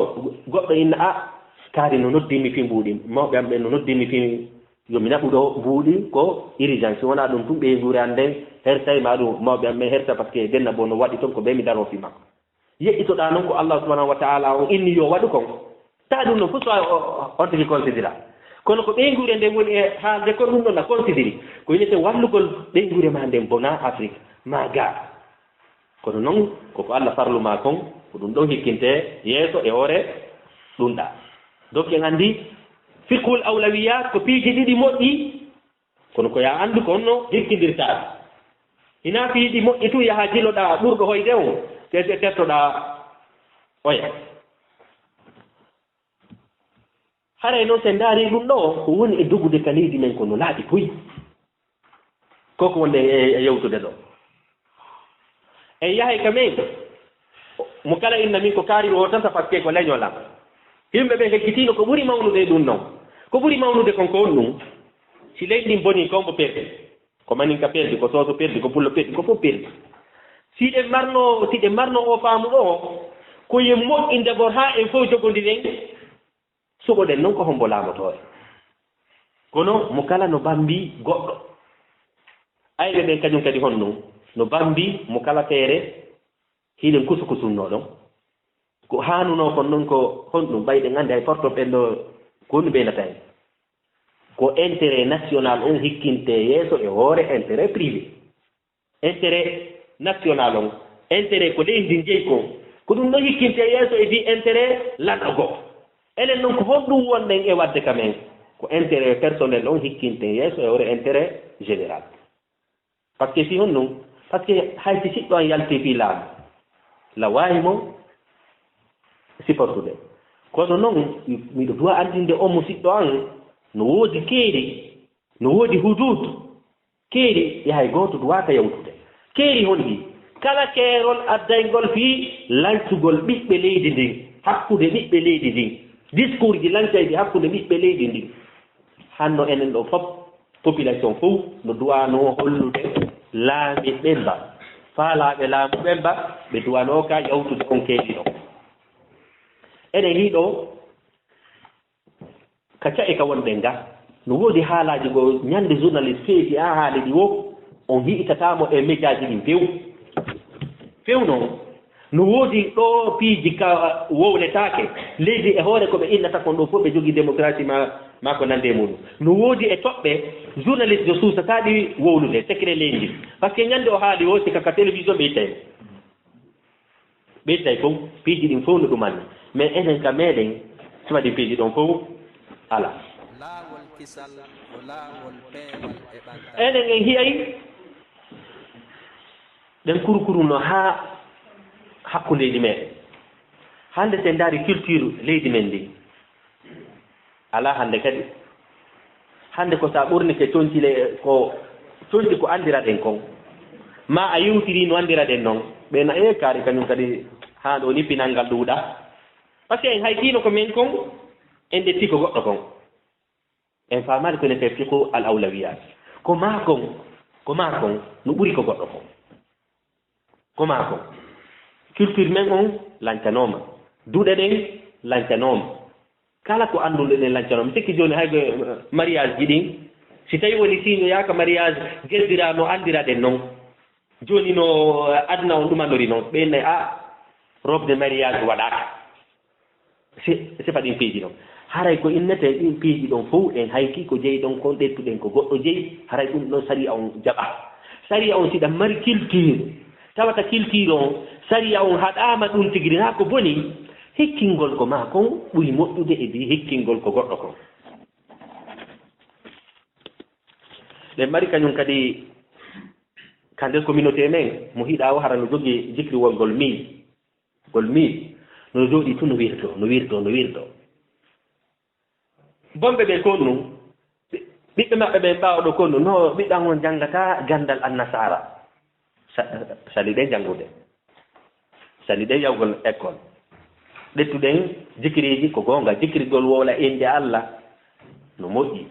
goɗɗo inna a kaari no noddimi fi mbuuɗi mawɓe am ɓe no noddimi fi yomi naɓu ɗo mbuuɗi ko urgence wona ɗum tum ɓe nguure an nden hertay ma ɗum mawɓe am ɓe herta par ce que denna bo no waɗi toon ko ɓe mi daro fi makko yeƴƴitoɗa noon ko Allah subhanahu wa taala on inni yo waɗu kon ta ɗum noon fof so on tigi considéra kono ko ɓe nguure nden woni e haalde kon ɗum ɗon a considéri ko yinete wallugol ɓe nguure ma nden bona Afrique ma ga kono noon koko Allah farlu ma kon ko ɗum ɗon hikkinte yeeso e hoore ɗum ɗa donc en anndi fiqhul awlawiyat ko piiji ɗiɗi moƴƴi kono ko ya anndu ko onno hikkindirtaa hina piiɗi moƴƴi tu yaha jiloɗa ɓurɗo hoyde o tertoɗa oya haray noon sen ndaari ɗum ɗo ko woni e dogude ka leydi men kono laaɓi puy koko wonde e yewtude ɗo en yahay ka men mo kala inna min ko kaari o tan tafakke ko leñolam yimɓe ɓe hekkitino ko ɓuri mawnude ɗum noon ko ɓuri mawnude konko on ɗum si leydi ndin boni kombo perdi ko maninka perdi ko sooso perdi ko pullo perdi ko fof perdi siɗen marno o faamu ɗo koye moƴƴi d'abord ha en fof jogodiren suɓoɗen noon ko hombo laamotore kono mo kala no bambi goɗɗo ayɓe ɓen kañum kadi hon ɗum no bambi mo kala feere hiɗen kusukusunno ɗon ko hanuno kon noon ko honɗum ɓayɗen andi hay porto ɓen ɗo ko honɗum ɓeynata en ko intérêt national on hikkinte yeeso e hoore intérêt privé intérêt national on intérêt ko leydi jeyi ko ɗum ɗo hikkinte yeeso e di intérêt lanɗo goo enen noon ko honɗum wonɗen e wadde kamen ko intérêt personnel on hikkinte yeeso e hoore intérêt général par ce que si honɗum par ce que haysi siɗɗo an yalti fi laamu la waawi mo siportude kono noon miɗo duwa andinde on mo siɗɗo an no woodi keeri no woodi hudud keeri yahay gooto duwaka yawtude keeri honɗi kala keerol addaygol fii lancugol ɓiɓɓe leydi ndin hakkude ɓiɓɓe leydi ndin discours ji lancayɗi hakkude ɓiɓɓe leydi ndin hanno enen ɗo fof population fof no duwano hollude laami ɓemba faalaɓe laamu ɓemba ɓe duwano ka yawtude on keeri ɗo enen hiɗo ka ca'i ka wonɗen ga no woodi haalaji go ñande journaliste feeti ha haali ɗi wo on hi'itatamo e médiaji ɗin few noon no woodi ɗo piiji ka wownetaake leydi e hoore ko ɓe innata kon ɗo fof ɓe jogii démocratie ma ko nande muɗum no woodi e toɓɓe journaliste jo suusataɗi wowlude secret leydi par ce que ñande o haali o sika ka télévision ɓeytay fof piiji ɗin fof no ɗumanni mais enen ka meɗen siwaɗi piiji ɗon fof ala enen en hiyay ɗen kurukuruno ha hakkundeji meɗen hande sen daari culture leydi men ndi ala hande kadi hande ko sa ɓurni ke coñcile ko coñci ko andiraɗen kon ma a yewtiri no andiraɗen noon ɓena kaari kañum kadi ha ɗo nippinal ngal ɗuuɗa par ce que en haytino ko men kon en ɗetti ko goɗɗo kon en famani kone fe fiqhu al awlawiyat ko ma kon no ɓuri ko goɗɗo kon ko ma kon culture men on lancanoma duuɗe ɗen lancanoma kala ko annduɗe ɗen lancanoma sikki joni haygo mariage ji ɗin si tawi woni signe yaaka mariage gerdirano andiraɗen noon joni no aduna on ɗumandori noon ɓenne robe de mariage waɗaka sifa ɗin piiji ɗon haray ko innete ɗin piiji ɗon fof en hayki ko jeyi ɗon kon ɗettuɗen ko goɗɗo jeyi haray ɗum ɗon saria on jaɓa saria on siɗa mari culture tawata culture on saria on haɗama ɗum tigiri ha ko boni hikkingol ko ma kon ɓuri moƴƴude e di hikkingol ko goɗɗo kon ɗen mari kañum kadi ka nder communauté men mo hiɗa o hara no jogii jikriwol ngol mil no jooɗi tu no wirdo bomɓe ɓe kon ɗum ɓiɓɓe maɓɓe ɓen ɓaawɗo kon ɗum no ɓiɗɗan on janngata gandal annasara sali ɗen janngude sali ɗen yawgol école ɗettuɗen jikiriji ko goonga jikirgol wowla inde Allah no moƴƴi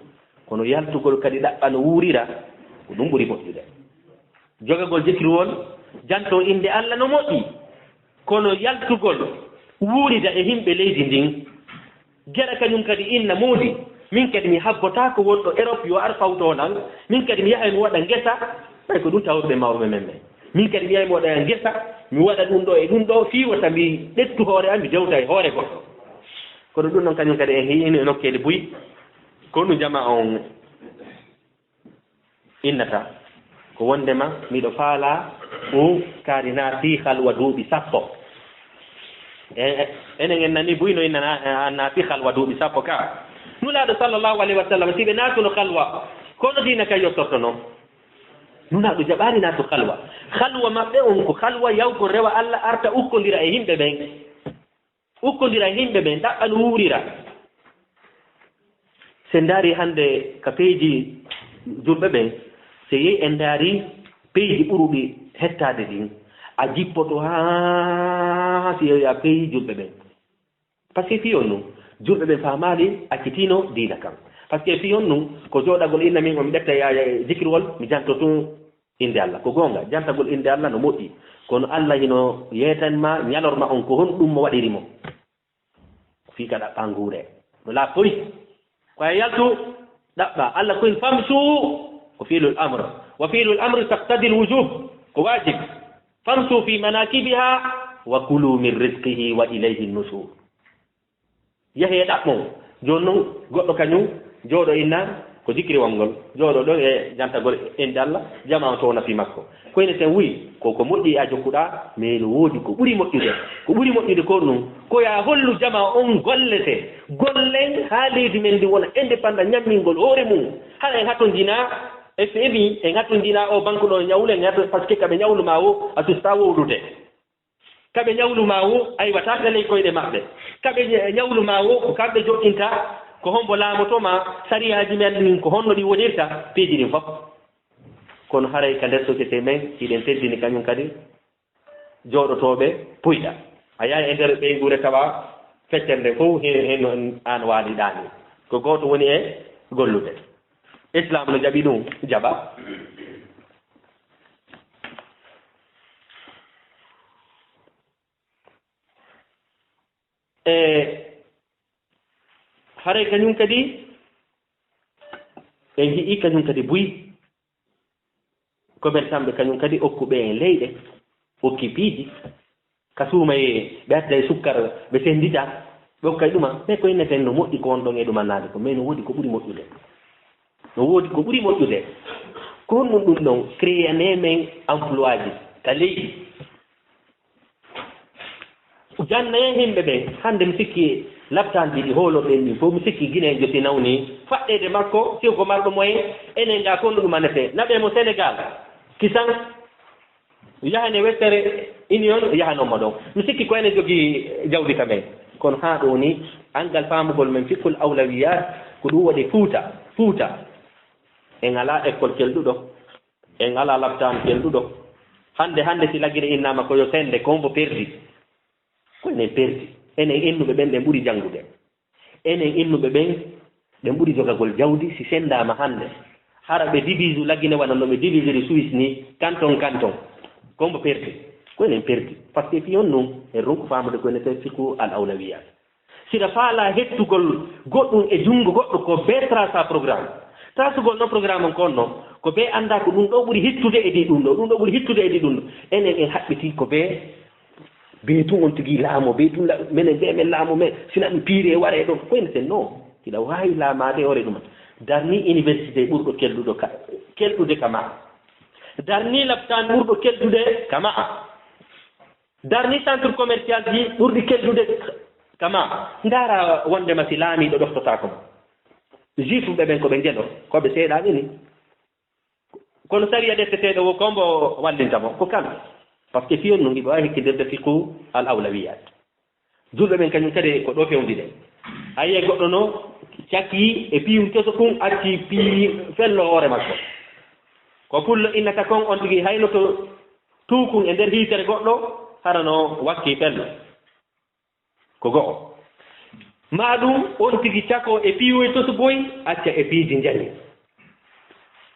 kono yaltugol kadi ɗaɓɓa no wuurira ko ɗum ɓuri moƴƴude jogagol jikirwol janto inde Allah no moƴƴi kono yaltugol wuurida e himɓe leydi ndin geɗa kañum kadi inna moodi min kadi mi habbotako wonɗo Europe yo ar fawto nan min kadi mi yaha mi waɗa ngesa ɓay ko ɗum tawruɓe mawɓe men ɓe min kadi mi yaha mi waɗa ngesa mi waɗa ɗum ɗo e ɗum ɗo fiwata mi ɗettu hoore am mi dewta e hoore goɗɗo kono ɗum ɗon kañum kadi en hiino e nokkele buy ko ɗum jama on innata ko wondema miɗo faala o kaari naati halwa duuɓi 10 enen en nani buyno inna na fi khalwa duuɓi sappo ka nulaaɗo sallllahu alayhi wa sallam siɓe naatuno khalwa kono dina kay yottorto noon nulaaɗo jaɓaani naatu khalwa khalwa maɓɓe on ko khalwa yawgo rewa allah arta ukkondira e yimɓe ɓen ukkondira e yimɓe ɓen ɗaɓɓa no wuurira se ndaari hannde ka peeji julɓe ɓen so yehi en ndaari peeji ɓuruɗi hettaade ɗin a jippoto haa si yehi a peeji julɓe ɓen par ce que fiyon num julɓe ɓen faamaali accitino diina kam par ce que fiyon num ko jooɗagol inna min omi ɗetta jikirwol mi janto tun inde allah ko goonga jantagol inde allah no moƴƴi kono allah hino yeetanma ñalorma on ko hon ɗum mo waɗirimo fii ka ɗaɓɓa nguure no laa poy ko a yaltu ɗaɓɓa allah koyen famsu ko fiilul amre wa fiilul amre taqtadi l wujub ko wajib famsu fi manakibiha wa kulu min risqihi wa ilayhi nusur yahee ɗaɓɓon jooni noon goɗɗo kañum jooɗo inna ko jikriwol ngol jooɗo ɗon e jantagol inde allah jama on to nafi makko koyne ten wuyi koko moƴƴi a jokkuɗa mais no woodi ko ɓuri moƴƴude ko ɗum koya hollu jama on gollete gollen ha leydi men ndi wona indépendant ñammingol hoore mum hara en hattondina e feewi en hattondina o banque ɗo ñawlu en hatto par ce que kaɓe ñawluma o a susta wowlude kaɓe ñawluma o aywata ley koyɗe maɓɓe kaɓe ñawluma o ko kamɓe joɗɗinta ko hombo laamotoma sariyaji men ɗin ko honno ɗi wonirta peeji ɗin fof kono haray ka nder société men hiɗen teddini kañum kadi jooɗotoɓe puyɗa a yaha e nder ɓeygure tawa feccere nde fof henno an waaliɗani ko goto woni e gollude islam no jaɓi ɗum jaɓa haray kañum kadi en jii kañum kadi buyi commerçant ɓe kañum kadi okkuɓe en leyɗe okki piiji ka suumaye ɓe adda e sukkar ɓe sendita ɓe okkay ɗuma mais ko inneten no moƴƴi ko on ɗon e ɗumannade ko mais no woodi ko ɓuri moƴƴude ko honɗum ɗum ɗon créane men emploi ji ka leydi jannaye himɓe ɓen hannde mi sikki laptanji ɗi hooloɓen ɗin fof mi sikki guine en joti nawni faɗɗede makko siw ko marɗo moyen enen ga konno ɗumanete naɓemo sénégal kisan yahane westere union yahanommo ɗon mi sikki ko enen jogii jawdi ka men kono haa ɗo ni angal faamugol men fikkol awlawiyat ko ɗum waɗi fuuta en alaa école kelɗuɗo en alaa laptan kelɗuɗo hannde si laggiri innama koyo sende ko hombo perdi ko enen perdi enen innuɓe ɓen ɓen ɓuri janngude enen innuɓe ɓen ɓen ɓuri jogagol jawdi si sendama hannde hara ɓe divise laggine wana no ɓe diviseri suisse ni canton kombo perdi ko enen perdi par ce que fiyon num en ronko famude ko eneten fiku al awlawiyat sida faala hettugol goɗɗum e junngo goɗɗo ko be traça programme tracugol no programme on konno ko be annda ko ɗum ɗo ɓuri hittude e ɗi ɗum ɗo enen en haɓɓiti ko be tun on tigi laamo be tun minen be men laamo men sina ɗum piiri e ware ɗon ko inneten non kiɗa waawi laamaade ore ɗuma darni université ɓurɗo kelɗude ka ma darni laptan ɓurɗo kelɗude ka ma darni centre commercial ji ɓurɗi kelɗude ka ma ndaara wondema si laamiiɗo ɗoftotaako mo juif ɓe ɓen ko ɓe ngeɗo koɓe seeɗaaɓe ni kono saria ɗefteteeɗo wo kombo wallinta mo ko kamɓe par ce que fiyon no iɓe wawi hikkidirde fiqu al awlawiyat julɓe ɓen kañum kadi ko ɗo fewndi ɗe a yiye goɗɗo no cakki e piyum keso kum acci pii fello hoore makko ko pullo innata kon on tigi hayno to tuukun e nder hiitere goɗɗo hara no wakki fello ko go'o ma ɗum on tigi cako e piiwoy to so boyi acca e piiji njani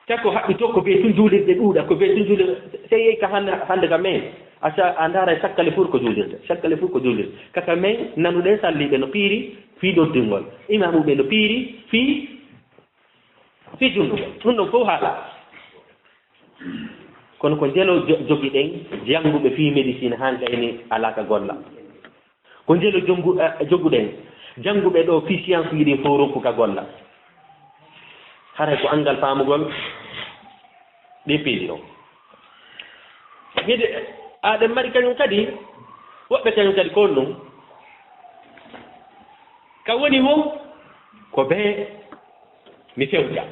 cakko haɓɓi to ko be tun juulirde ɗuuɗa ko be tun juulirde sey yehi ka hannde ka men acca a ndaara e sakkale fof ko juulirde kaka men nanuɗen salliɓe no piiri fii ɗoddingol imamuɓe no piiri fii junnduɓe ɗum ɗon fof haala kono ko njelo jogi ɗen jannguɓe fii médecine han gayni alaka golla ko njelo joguɗen jannguɓe ɗo fii science ji ɗin fof ronku ka golla haray ko angal faamugol ɗi piiji ɗon hide aɗen mari kañum kadi woɓɓe kañum kadi kon ɗum ka woni mo ko be mi fewja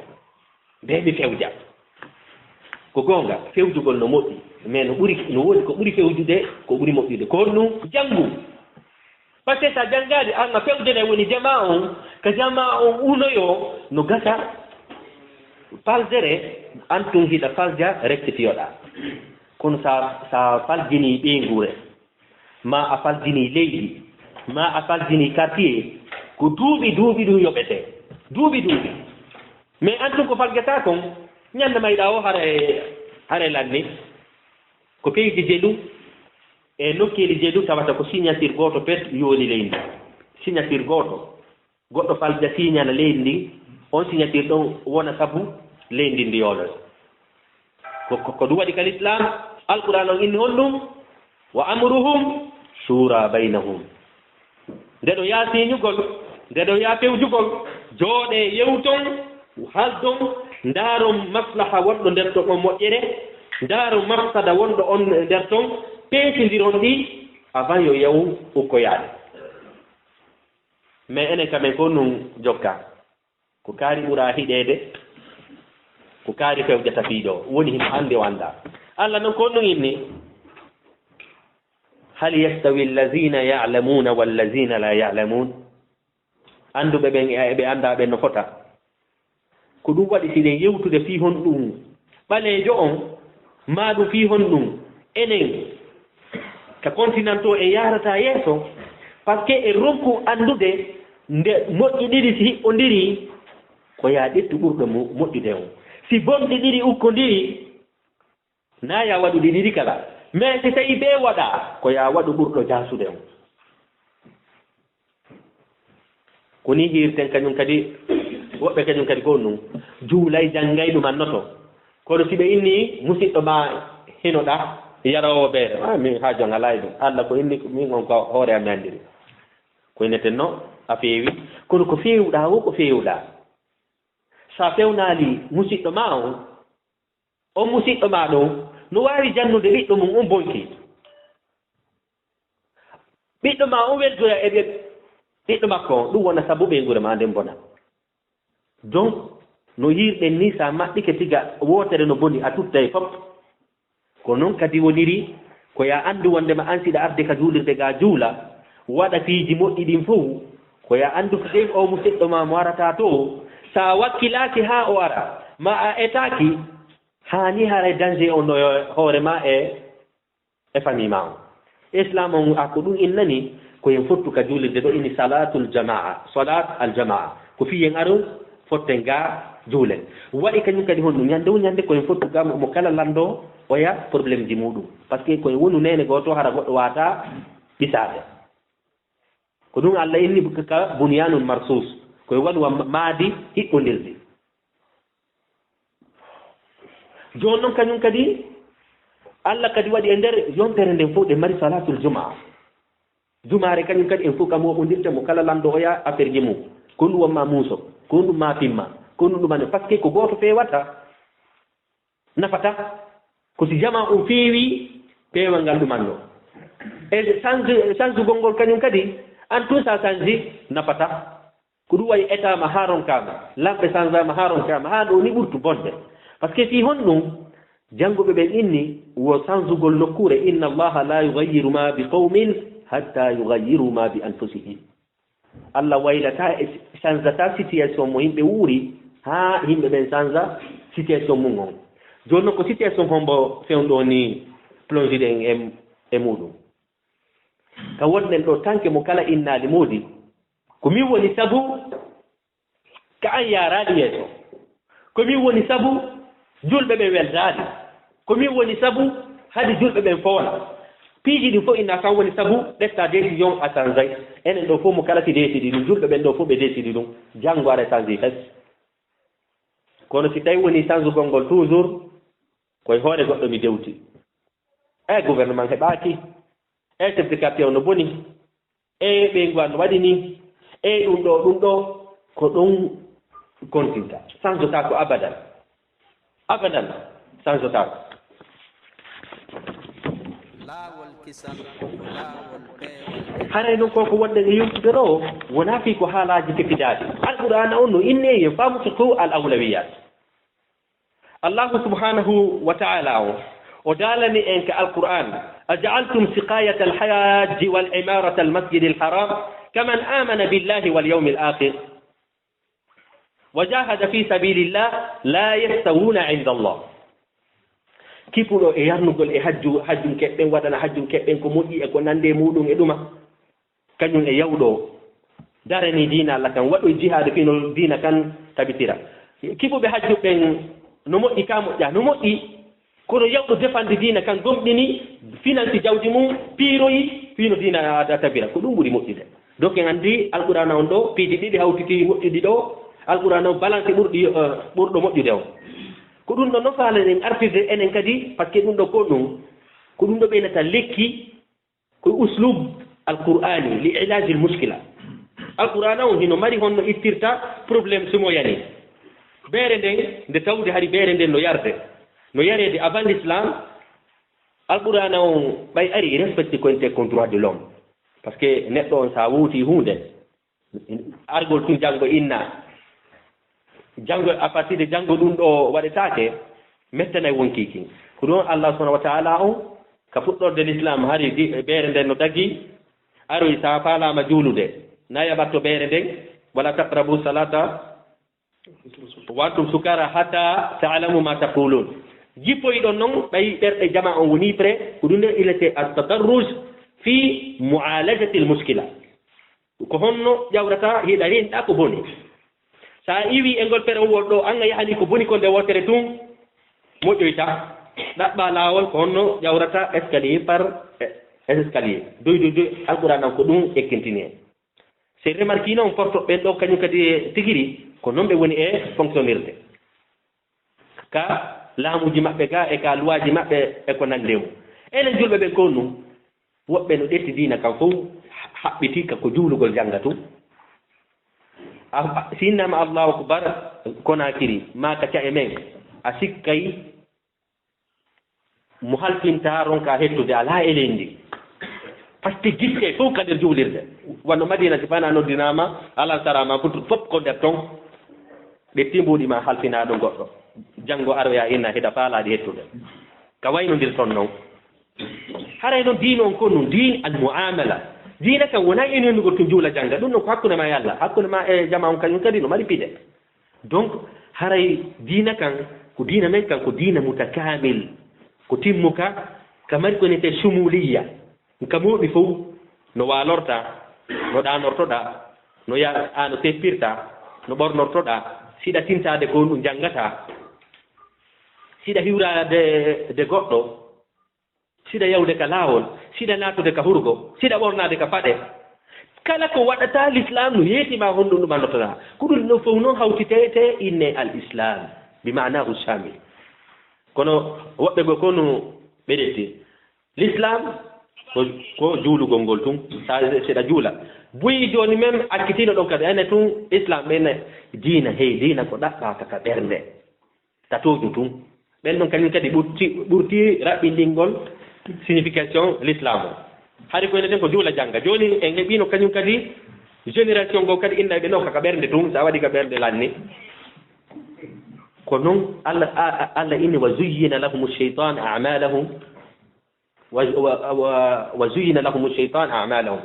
ko gonga fewjugol no moƴƴi mais no woni ko ɓuri fewjude ko ɓuri moƴƴude ko ɗum janngu par ce que sa janngaade anga fewjede woni jama on ko jama on unoyo no gasa faldere antun hiɗa falja rectifiyoɗa kono sa faljini ɓeygure ma a faljini leydi ma a faljini quartier ko duuɓi ɗum yoɓete duuɓi mais antun ko falgata kon ñande mayɗa o hare lanni ko peydi jeɗu e nokkeeli jeɗu tawata ko signature gooto pet yooni leydi signature gooto goɗɗo falja signana leydi ndi on signature ɗon wona sabu leydi ndi yooloy ko ɗum waɗi kal islam alquran on inni honɗum wa amruhum shura baynahum ndeɗo yaa siñugol ndeɗo yaa pewjugol jooɗe yewton haldon ndaarom maslaha wonɗo nder ton on moƴƴere ndaaro mafsada wonɗo on nder ton peetindiron ɗi avant yo yaw ukkoyaade mais enen kamen ko nun jokka ko kaari ɓuraa hiɗeede ko kaari fewjata fiiɗo woni himo hannde o annda allah noon ko ɗum inni hal yastawi allazina ya'lamuna wallazina la ya'lamun annduɓe ɓen eɓe annda ɓen no fota ko ɗum waɗi siɗen yewtude fii hon ɗum ɓaleejo on maa ɗum fii hon ɗum enen ka continent o e yarata yeeso par ce que e ronku anndude nde moƴƴiɗiri si hiɓɓondiri ko yaa ɗettu ɓurɗo moƴƴude on si bonɗi ɗiɗi ukkondiri na ya waɗu ɗi ɗiɗi kala mais si tawi ɓe waɗa ko ya waɗu ɓurɗo jaasude on koni hirten kañum kadi woɓɓe kañum kadi ko ɗum juulay janngay ɗum annoto kono si ɓe inni musidɗo ma hinoɗa yarowo ɓeere min ha jon alay ɗum allah ko inni min on ko hoore am andiri ko inneten no a feewi kono ko feewɗa o ko feewɗa sa fewnali musidɗo ma on musidɗo ma ɗo no wawi jannude ɓiɗɗo mum on bonki ɓiɗɗo ma on weltoya e ɓiɗɗo makko on ɗum wona sabu ɓeygure ma nden bona donc no yirɗen ni sa maɗɗike tiga wotere no boni a tutta e fof ko noon kadi woniri ko ya andu wondema an siɗa arde ka juulirde ga juula waɗa fiiji moƴƴi ɗin fof ko ya andu ko ɗen o musidɗo ma mo warata to sa wakkilaki ha o ara ma a etaki hani haray danger on no hoore ma e famille ma on islam on ako ɗum innani koyen fottu ka juulirde ɗo ini salat aljamaa ko fiyen aru fotten ga juulen waɗi kañum kadi honɗum ñande koyen fottu ga mo kala lando oya probléme ji muɗum par ce que koye wonu nene goto hara goɗɗo wata ɓisade ko ɗum allah inni ka bunyanun marsus koye waɗuwa maadi hiɓɓodirdi joni noon kañum kadi allah kadi waɗi e nder yontere nden fof ɗe mari salatul jumare kañum kadi en fof kam woɓodirte mo kala lando oya affaire ji mum kon ɗum wonma muuso kon ɗum ma pimma kon ɗum ɗumane par ce que ko goto fewata nafata ko si jama on feewi peewal ngal ɗumanno e change gongol kañum kadi en tout ça change nafata ko ɗum wayi état ma ha ronkama lamɓe changama ha ronkama ha ɗo ni ɓurtu bonde par ce que si hon ɗum jannguɓe ɓen inni wo changegol nokkure inna allaha la yugayiru ma bi qawmin hatta yugayiru ma bi anfusihim allah waylata e changata situation mo yimɓe wuuri ha yimɓe ɓen changa situation mum on joni noon ko situation hombo fewɗo ni plongé ɗen e muɗum ka wonɗen ɗo tanke mo kala innali moodi ko min woni sabu ka an yaraɗi yeeso ko min woni sabu julɓe ɓen weltaade ko min woni sabu hade julɓe ɓen fowna piiji ɗi fof inna kan woni sabu ɗefta décision a changay enen ɗo fof mo kala si décidi ɗum julɓe ɓen ɗo fof ɓe décidi ɗum janngo ara change tas kono si tawi woni changegol ngol toujours koye hoore goɗɗo mi dewti e gouvernement heɓaaki e chef de quartier o no boni e ɓeygu no waɗi ni e ɗum ɗo ko ɗum continta changeta ko abadan changeta ko laawol kisal laawol peewal haray non koko wonde e yumtudoro wona fi ko haalaji tekkidaɗi alqur'ana on no inne ye famu fiqhu al awlawiyat Allah subhanahu wa ta'ala o dalani en ka alqur'an aj'altum siqayata alhajj wal imarata almasjid alharam kaman amana billahi wal yawm alakhir وجاهد في سبيل الله لا يستوون عند الله kipuɗo e yarnugol e hajjum keɓɓen waɗana hajjum keɓɓen ko moƴƴi e ko nande muɗum e ɗuma kañum e yawɗo darani diina Allah kan waɗo jihadu fino diina kan tabitira kipuɓe hajjuɓen no moƴƴi ka moƴƴa no moƴƴi kono yawɗo defande diina kan gomɗini financi jawdi mum piiroyi fino diina tabira ko ɗum ɓuri moƴƴude donc en andi alqur'ana on ɗo piiji ɗiɗi hawtiti moƴƴuɗi ɗo alqur'ana on balance ɓurɗo moƴƴude o ko ɗum ɗo nofaale en artirde enen kadi par ce que ɗum ɗo ko ɗum ko ɗum ɗo ɓeynata lekki ko uslub alqur'ani li ilaji l muskila alqur'ana on hino mari honno ittirta probléme sumoyani beere nden nde tawde hari beere nden no yarde no yarede avant l'islam alqur'ana on ɓay ari respecté ko ente kon droit de l'homme par ce que neɗɗo on sa wuuti hunde argol tun janngo inna janngo à partir de janngo ɗum ɗo waɗetake mettanay wonkiki ko ɗon Allah subhanahu wa ta'ala on ka fuɗɗorde l'islam hari beere nden no daggi aroy sa faalama juulude na yaɓatto beere nden wala taqrabu salata wa antum sukara hatta ta'lamu ma taqulun jippoyɗon noon ɓayi ɓerɗe jama on woni pré ko ɗum nde ilete at-tadarruj fi mu'alajati al-muskila ko honno ƴawrata hiɗa renɗa ko boni sa iwi e ngol perewol ɗo an a yahani ko boni ko nde wotere tun moƴƴoyta ɗaɓɓa laawol ko honno ƴawrata escalier par escalier doy alqur'an ko ɗum ekkintini en c'est remarque noon porto ɓen ɗo kañum kadi tigiri ko noon ɓe woni e fonctionnirde ka laamuji maɓɓe ga e ka luwaji maɓɓe e ko nandemo enen julɓe ɓen ko num woɓɓe no ɗetti diina kan fof haɓɓitika ko juulugol jannga tum sinnama allahu akbar konakiri makaca e men a sikkay mo halfinta ronka hettude ala elendi par ce que gitte fof ka nder juulirde wonno madina si fana noddinama alan sarama futu fof ko nder ton ɓe timbuɗima halfinaɗo goɗɗo janngo aroya inna heɗa faalaɗi hettude ka waynodir ton noon haray noon diine on ko num diine al muamala diina kan wona enenugol to juula jannga ɗum noon ko hakkunde ma e Allah hakkunde ma e jama on kañum kadi no mari pide donc haray diina kan ko diina men kan ko diina mutakamil ko timmuka ka mari konete sumuliya ka mooɓi fof no waalorta no ɗanortoɗa no no teppirta no ɓornortoɗa siɗa tintade ko ɗum janngata siɗa hiwrade de goɗɗo siɗa yawde ka laawol siɗa naatude ka hurgo siɗa ɓornade ka paɗe kala ko waɗata l'islam no yeetima honɗum ɗum anndotoɗa ko ɗum ɗo fof noon hawtitete inne al islam bi manahu chamil kono woɓɓe go ko no ɓeɗetti l'islam ko juulugol ngol tun sa seɗa juula boyi joni même akkitino ɗon kadi ene tun islam ɓene diina hey diina ko ɗaɓɓaka ka ɓernde tatoju tun ɓen ɗon kañum kadi ɓurti raɓɓindingol signification l'islam o hari koyne ten ko juula jannga joni en heɓino kañum kadi génération go kadi inna ɓe nokka ka ɓernde tun sa waɗi ka ɓernde lanni ko noon allah inni wa zuyyina lahum cheytan amalahum wa zuyyina lahum cheytan amalahum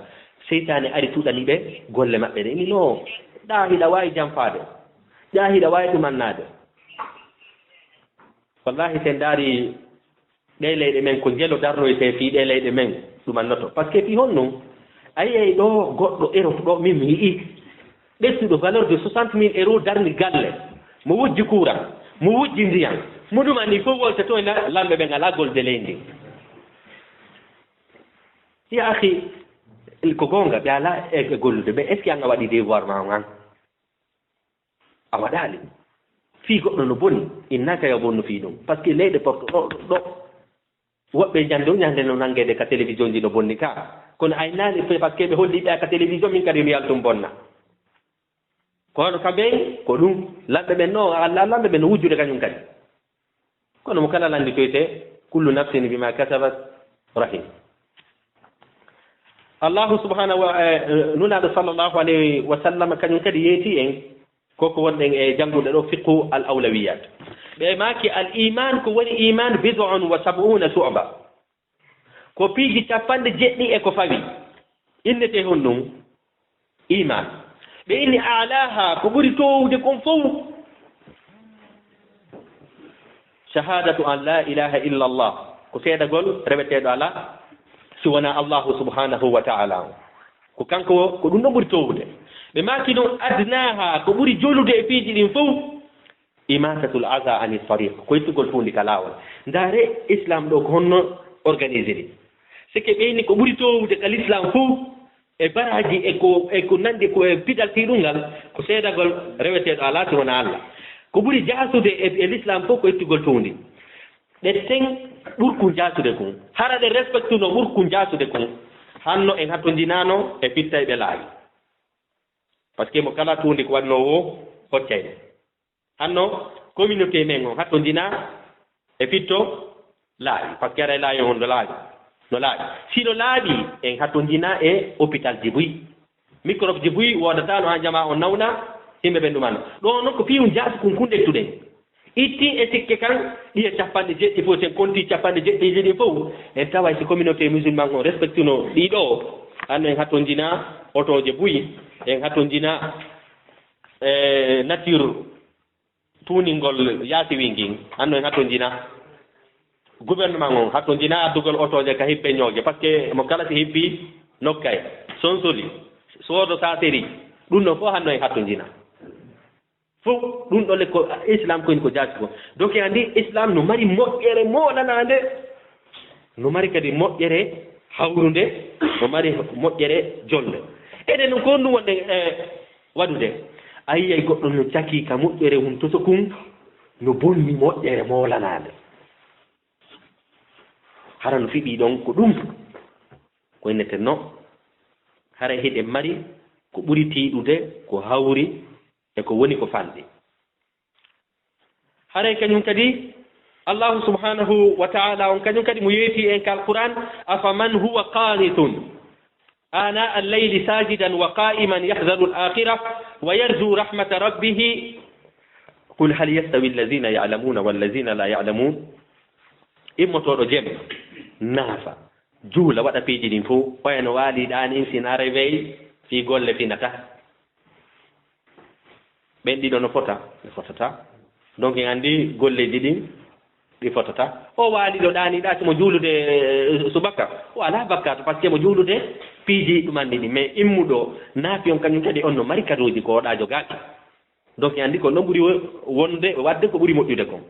seytane ari tuɗani ɓe golle maɓɓe ɗe ini no ɗa hiɗa wawi janfade ɗa hiɗa wawi ɗumannade wallahi sen daari ɗe leyɗe men ko jelo darnoyte fi ɗe leyɗe men ɗumannoto par ce que fi honno a yiyay ɗo goɗɗo eroto ɗo min mi yiɗi ɓessuɗo valeur de 60 000 euros darni galle mo wujji courant mo wujji ndiyam mo ɗumani fof wolta to ena lamɓe ɓe ngala golde leydi ya ahi ko gonga ɓe ala e gollude ɓe est ce que an a waɗi devoir ma an a waɗali fii goɗɗo no boni innaka yo bonno fii ɗum par ce que leyɗe porto ɗo woɓɓe jande o ñande no nangede ka télévision ji no bonni ka kono aynani par ce que ɓe holliɓe ka télévision min kadi mi yaltum bonna kono kamɓen ko ɗum lamɓe ɓen no lamɓe ɓen no wujjude kañum kadi kono mo kala landitoyte kullu nafsin bima kasabat rahim الله سبحانه نولا صلى الله عليه وسلم كان كدي يتي ان كوكو وندن جانغو دو فقه الاولويات بماكي الايمان كو ولي ايمان 70 شعبة ko piiji capande jeɗɗi e ko fawi innete honɗum iman ɓe inni alaha ko ɓuri towde kon fof shahadatu an la ilaha illa allah ko seeɗagol reweteɗo ala si wona allahu subhanahu wa ta'ala ko kanko ko ɗum ɗo ɓuri towde ɓe maki noon adnaha ko ɓuri jolude e piiji ɗin fof imatatul aza ani tariq ko yettugol fundi ka lawol ndaare islam ɗo ko honno organisé ɗi sike ɓeyni ko ɓuri towde ka l'islam fof e baraji eko nandi ko e pidal tiɗungal ko seedagol reweteɗo ala si wona allah ko ɓuri jasude e l'islam fof ko yettugol towndi ɗe ten ɓurku jasude kon hara ɗe respecte no ɓurku jasude kon hanno en hattodinano e pitta e ɓe laawi par ce que mo kala tuundi ko waɗno o hoccayde hanno communauté men on hattodina e fitto laawi par ce que aɗa laawi on no laawi sino laaɓi en hattodina e hôpital Djibuy microbe Djibuy wodata no ha jama on nawna yimɓe ɓen ɗumano ɗo noon ko piiw jaasi kon kundettuɗen itti e sikke kan ɗiye jeɗɗi fof sen konti jeɗɗi ɗin fof en tawa si communauté musulman on respectino ɗiɗo hanno en hattodina otoje buyi en hattodina nature tuuningol yaasi wingin hanno en hattodina gouvernement on hattodina addugol otoje ka hibbe ñooje par ce que mo kala si hibbi nokkay sonsoli soodo saseri ɗum ɗon fof hanno en hattodina fof ɗum ɗo le ko islam koyni ko jaasi ko donc andi islam no mari moƴƴere moɗanande no mari kadi moƴƴere hawrude no mari moƴƴere jonde eɗen no ko ɗum wonde waɗude a yiyay goɗɗo no caki ka moƴƴere mum toto kum no bonni moƴƴere molanade hara no fiɓi ɗon ko ɗum ko inneten no hara heɗe mari ko ɓuri tiiɗude ko hawri e ko woni ko fanɗi haray kañum kadi allahu subhanahu wa ta'ala on kañum kadi mo yeeti en kal qur'an afaman huwa qanitun ana al-layli sajidan wa qa'iman yahzaru al-akhirah wa yarju rahmata rabbih qul hal yastawi alladhina ya'lamuna wal ladhina la ya'lamun immotoɗo jem naafa juula waɗa piiji ɗin fof oyano waaliɗanin sina réveil fi golle finata ɓen ɗiɗo no fota ɓe fotata donc en anndi golleji ɗin ɗi fotata o waaliɗo ɗaaniɗa simo juulude subaka o ala bakkato par ce que mo juulude piiji ɗumanɗi ɗi mais immuɗo naafi on kañum kadi on no mari kaduji ko oɗa jogaaki donc en anndi ko ɗon ɓuri wonde wadde ko ɓuri moƴƴude kon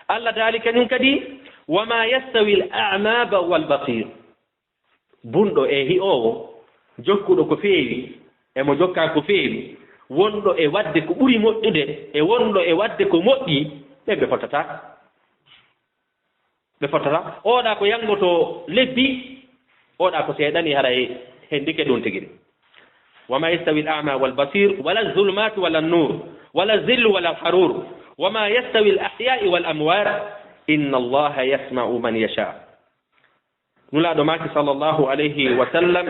allah daali kañum kadi wama yastawi l amaba walbasir bunɗo e hi'owo jokkuɗo ko feewi emo jokka ko feewi wonɗo e wadde ko ɓuri moƴƴude e wonɗo e wadde ko moƴƴi ɓe fotata oɗa ko yangoto lebbi oɗa ko seeɗani hara hendike ɗum tigiri wama yastawi l ama walbasir wala zulmatu wala nur wala zillu wala harur wama yastawi l ahyai wal amwat inna allaha yasma'u man yasha nulaɗo maki sallllahu alayhi wa sallam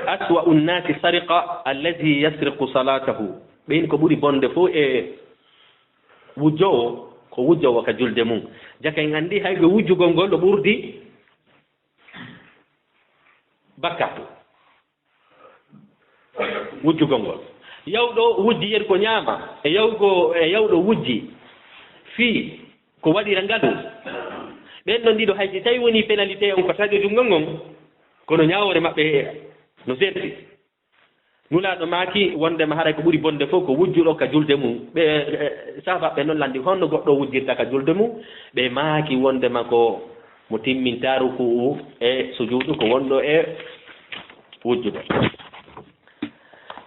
aswa'u nnasi sariqa alladi yasriqu salatahu ɓeyin ko ɓuri bonde fof e wujjowo ko wujjowo ka julde mum jaka en anndi hayɓe wujjugol ngol ɗo ɓurdi bakkatu wujjugol ngol yawɗo wujji yer ko ñaama e yawɗo wujji fii ko waɗira ngadu ɓen ɗon ɗiɗo haysi tawi woni pénalité on ko taƴojungol ngon kono ñawore maɓɓe no serti nulaɗo maaki wondema haray ko ɓuri bonde fof ko wujjuɗo ka julde mum ɓe sahabaɓe noon landi honno goɗɗo wujjirta ka julde mum ɓe maaki wondema ko mo timminta ruku'u e sujuudu ko wonɗo e wujjude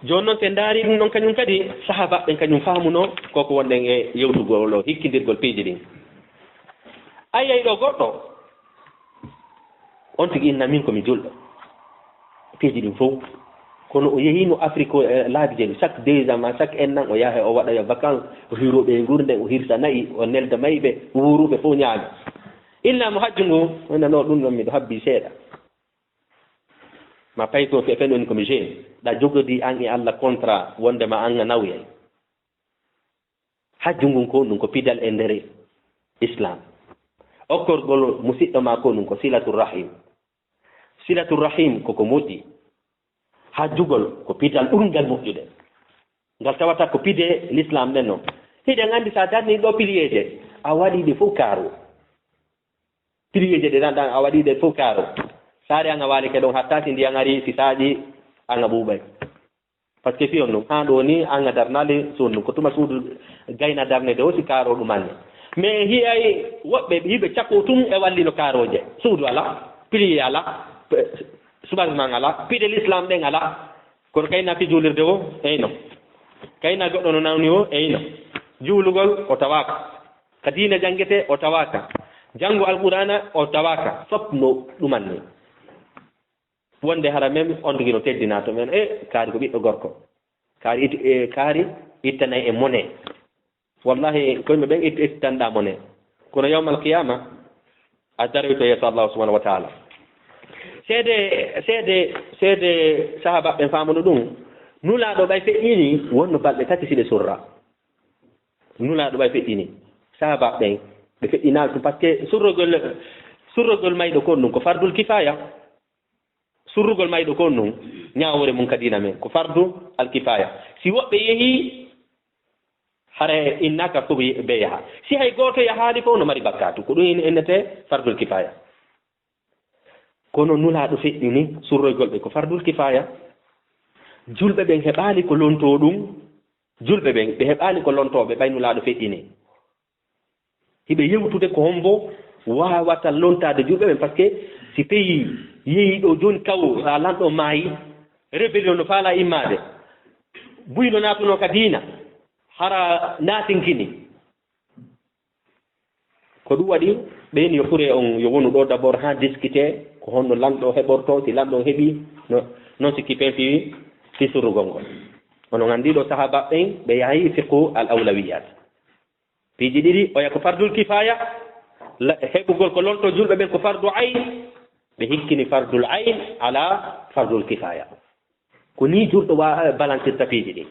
joni noon sen daari ɗum ɗon kañum kadi sahabaɓe kañum faamuno koko wonɗen e yewtugol o hikkidirgol piiji ɗin ayiyay ɗo goɗɗo on tigi inna min komi julɗo piiji ɗin fof kono o yehino Afrique laabi jeni chaque 2 ans ma chaque 1 an o yaha o waɗa vacance o hiroɓe e gurdem o hirsa nayi o nelda mayɓe wuruɓe fof ñaami innamo hajju ngu wonano ɗum ɗon miɗo habbi seeɗa ma payto fe fen on ko mi jeune da jogodi an e Allah contrat wonde ma an nawi hajjungun ko ɗum ko pidal e nder islam okkorgol musidɗo ma ko ɗum ko silatul rahim koko moƴƴi hajjugol ko pidal ɓurgal moƴƴude ngal tawata ko pide l'islam nden noon hiɗen anndi sa darni ɗo piliyeje a waɗiɗe fof kaaro piliyeje ɗe ɗan a waɗiɗe fof kaaro saare an a waalike ɗon hatta si ndiyan ari si saaƴi an a ɓuuɓay par ce que fiyon ɗum han ɗo ni an a darnali suudu ko tuma suudu gayna darnede o si kaaro ɗumanne mais hiyay woɓɓe hiɓe cakko tum e wallino kaaroje suudu ala piliye ala subarsement ala piɗe l'islam ɗen ala kono kayna fi juulirde o eyno kayna goɗɗo no nawni o eyno juulugol o tawaka ka diine janngete o tawaka janngo alqur'ana o tawaka fof no ɗumanni wonde hara même on tigi no teddina to men kaari ko ɓiɗɗo gorko kaari ittanayi e mone wallahi koyɓe ɓen ittanɗa mone kono yawmal qiyama a daroyto yeeso allahu subahanahu wa taala seede sahaba ɓen famuno ɗum nulaaɗo ɓay feƴƴini wonno balɗe tati siɗe surra nulaaɗo ɓay feƴƴini sahaba ɓen ɓe feƴƴinaali ɗum par ce que surrogol mayɗo kon ɗum ko fardul kifaya surrugol mayɗo kon ɗum ñaawore mum kadina men ko fardu al kifaya si woɓɓe yehii hara innaka fof ɓe yaha si hay gooto yahaali fof no mari bakkatu ko ɗum ennete fardul kifaya kono nulaaɗo feƴƴini surroygol ɓe ko fardul kifaya julɓe ɓen heɓaali ko lontoo ɗum julɓe ɓen ɓe heɓaali ko lontooɓe ɓay nulaaɗo feƴƴini hiɓe yewtude ko hombo wawata lontaade julɓe ɓen par ce que si tawi yehi ɗo jooni kaw a lanɗo maayi rébellion no faala immaade buyno naatuno ka diina hara naatinkini ko ɗum waɗi ɓen yo ɓure on yo wonu ɗo d' abord ha discuté ko honno lanɗo heɓorto si lanɗo heɓi noon sikki pen fi surrugol ngol onon anndiɗo sahaba ɓen ɓe yahi fiqhu al awlawiyat piiji ɗiɗi oya ko fardul kifaya heɓugol ko lonto julɓe ɓen ko fardu ayn ɓe hikkini fardul ayn ala fardul kifaya ko ni julɗo balantirta piiji ɗi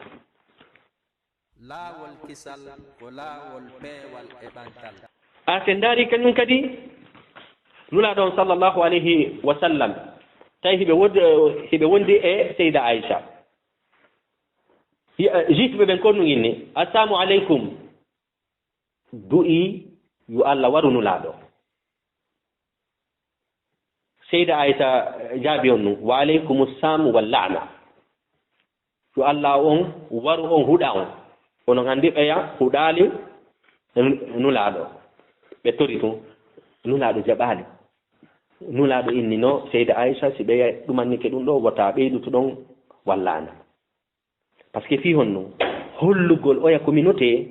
laawol kisal ko laawol peewal e ɓantal a sen ndaari kañum kadi nulaaɗo on sallllahu alayhi wa sallam tawi hiɓe wondi e seyda aicha juifɓe ɓen kon nu inni assalamu aleykum du'i yo Allah waru nulaaɗo seyda aicha jaabi on num wa aleykum ssam wal la'na yo Allah on waru on huɗa on onon anndi ɓeya huɗaali nulaaɗo ɓe tori tun nulaaɗo jaɓaali nulaaɗo inni no seyda aicha si ɓe ɗumannike ɗum ɗo wota ɓeydutu ɗon wallana par ce que fi hon num hollugol oya communauté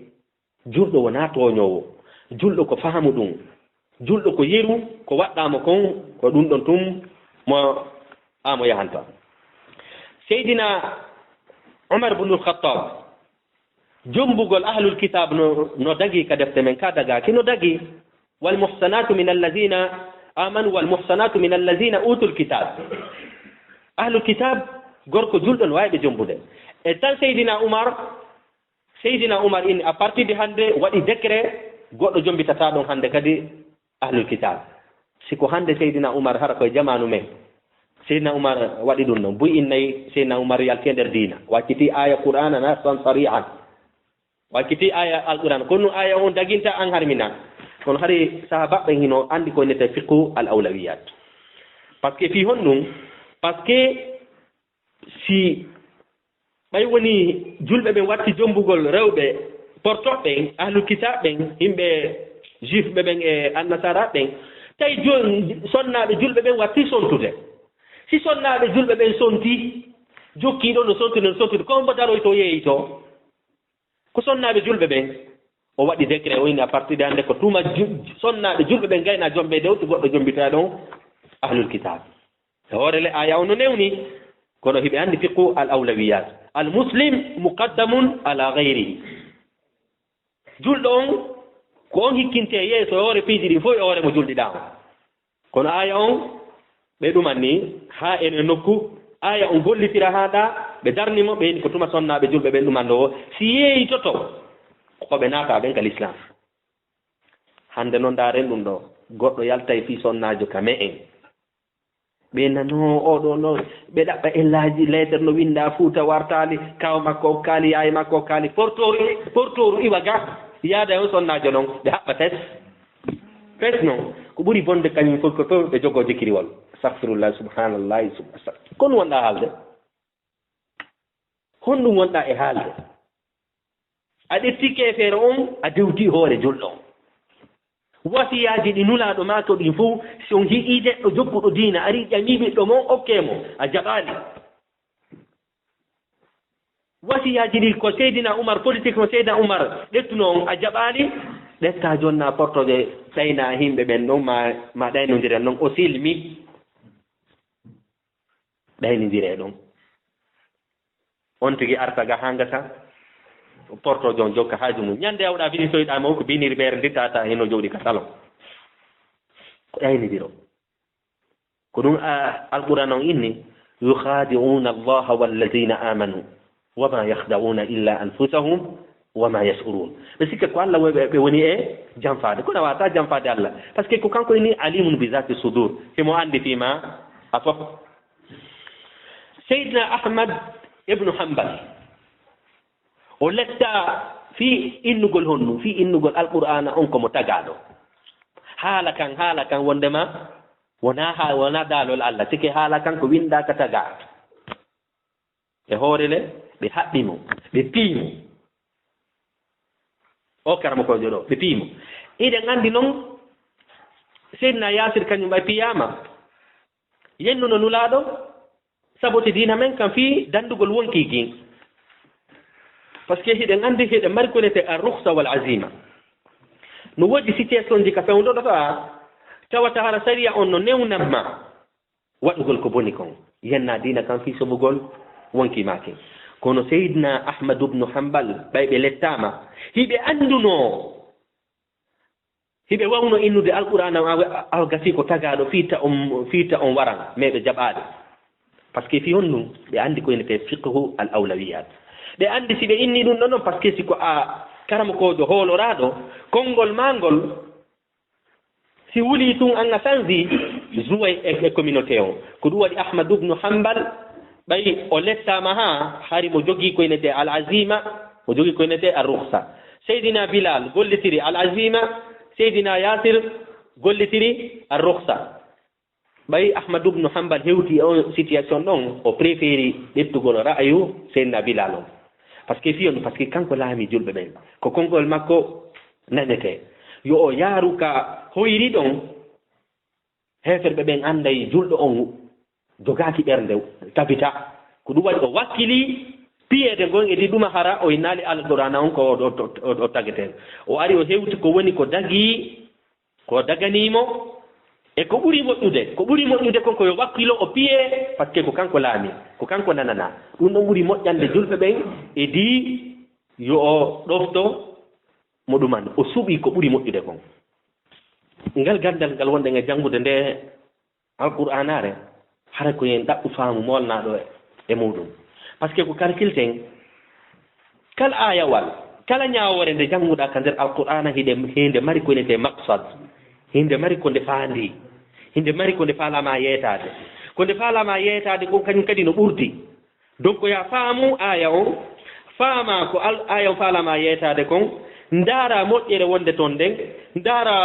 julɗo wona toñowo julɗo ko faamu ɗum julɗo ko yeru ko waɗɗama kon ko ɗum ɗon tum mo amo yahanta seydina umar bnul khattab jombugol ahlul kitab no dagi ka defte men ka dagaki no dagi wal muhsanatu min allazina amanu wal muhsanatu min allazina utul kitab ahlul kitab gorko julɗo no wawi ɓe jombude e tan seydina umar inni à partir de hande waɗi décret goɗɗo jombitata ɗon hande kadi ahlul kitab siko hande seydina umar hara koye jamanu men seydina umar waɗi ɗum noon buy innayi seydina umar yalte nder diina wakkiti aya qur'ana nasan sari'an wakkiti aya alquran kono aya on daginta an harmina kono hari sahaba ɓen hino andi ko nete fiqhu al awlawiyat par ce que fi hon ɗum par ce que si ɓay woni julɓe ɓen watti jombugol rewɓe portoɓɓen ahlul kitab ɓen yimɓe juif ɓe ɓen e annasara ɓen tawi joni sonnaɓe julɓe ɓen watti sontude si sonnaɓe julɓe ɓen sonti jokkiɗo no sontude kono mbo daroy to yeeyi to ko sonnaɓe julɓe ɓen o waɗi décret o inni à partir de hande ko tuma sonnaɓe julɓe ɓen gayna jomɓe dow to goɗɗo jombita ɗon ahlul kitab e hoorele aya o no newni kono hiɓe anndi fiqhu al awlawiyat al muslim muqaddamun ala gayrihi julɗo on ko on hikkinte yeeso e hoore piiji ɗi fof e hoore mo julɗiɗa on kono aya on ɓe ɗuman ni ha ene nokku aya on gollitira haɗa ɓe darnimo ɓe ko tuma sonnaɓe julɓe ɓen ɗumando o si yeeyi toto koɓe naata ɓen ka l'islam hande noon ndaren ɗum ɗo goɗɗo yaltay fi sonnajo ka me en ɓe nano oɗo no ɓe ɗaɓɓa ellaji lettre no winda Fuuta wartali kaw makko o kaali yaye makko o kaali portoru iwa ga yaada on sonnajo noon ɓe haɓɓa fes noon ko ɓuri bonde kañum fof ko to ɓe jogo jikiriwol astahfirullah subhanallahi kono wonɗa haalde honɗum wonɗa e haalde a ɗetti keefeere on a dewdi hoore julɗo on wasiyaji ɗi nulaɗo ma to ɗin fof si on hiɗi neɗɗo jogguɗo diina ari ƴami ɓiɗɗo mon okkemo a jaɓali wasiyaji ɗi ko seydina Oumar politique no seydina Oumar ɗettuno on a jaɓali ɗetta jonna portoje ɗayna himɓe ɓen ɗon ma ɗaynodiren noon o silmi ɗaynodire ɗon on tigi artaga ha ngata portojo on jokka haaju mum ñande awɗa binisoyɗama ko biniri ɓeere ndittata heno jowɗi ka salon ko ɗaynodiro ko ɗum alquran on inni yukhadi'una allaha walladina amanu wama yakhda'una illa anfusahum wama yash'urun ɓe sikka ko Allah ɓe woni e janfade kono wata janfade Allah par ce que ko kanko ini alimun bi zati sudur himo andi fima a fof Seydina Ahmad ibnu Hanbal o letta fi innugol honnu fi innugol alqur'ana on komo tagaɗo haala kan wondema wona daalol Allah sike haala kan ko winda ka taga e hoorele ɓe haɓɓimo ɓe piimo o karama kojo ɗo ɓe piimo iɗen andi noon Seydina Yasir kañum ɓay piyama yennuno nulaɗo sabote dina men kam fi dandugol wonkiki par ce que hiɗen andi hiɗe mari ko wiyete ar-rukhsa wal azima no woodi situation ji ka fewdoɗo tawata hara sariya on no newnatma waɗugol ko boni kon yenna dina kam fi somugol wonki make kono Seydina Ahmad ibn Hanbal ɓay ɓe lettama hiɓe anduno hiɓe wawno innude alqur'ana aw gasi ko tagaɗo fiita on waran mais ɓe jaɓaɗe par ce que fi honɗum ɓe andi ko yenete fiqhu al awlawiyat ɓe andi si ɓe inni ɗum ɗo noon par ce que siko a karama kojo hooloraɗo konngol mangol si wuli tun an a sanzi zuway e communauté on ko ɗum waɗi Ahmad ibn Hanbal ɓay o lettama ha hari mo jogii ko yenete al azima mo jogii ko yenete ar rukhsa Seydina Bilal gollitiri al azima Seydina Yasir gollitiri ar rukhsa ɓay Ahmad ibn Hanbal hewti on situation ɗon o préféri ɗettugol ra'ayu Seydina Bilal on par ce que fiyon par ce que kanko laami julɓe ɓen ko konngol makko nanete yo o yaaru ka hoyri ɗon heferɓe ɓen anday julɗo on jogaaki ɓernde tabita ko ɗum waɗi o wakkili piyeede gon e ɗi ɗuma hara o naali alqur'ana on ko o tageten o ari o hewti ko woni ko daganimo e ko ɓuri moƴƴude konko yo wakkilo o piye par ce que ko kanko laami ko kanko nanana ɗum ɗon ɓuri moƴƴande julɓe ɓen e di yo o ɗofto mo ɗuman o suɓi ko ɓuri moƴƴude kon ngal gandal ngal wonɗen e janngude nde alqur'anare hara ko yen ɗaɓɓu faamu molnaɗo e muɗum par ce que ko calculten kala ayawal kala ñawore nde jannguɗa ka nder alqur'ana hinde mari ko nete maqsad hinde mari ko nde faandi hinde mari ko nde faalama yeetade ko nde faalama yeetade ko kañum kadi no ɓurdi donc ya faamu aya on faama ko aya on faalama yeetade kon ndaara moƴƴere wonde toon nden ndaara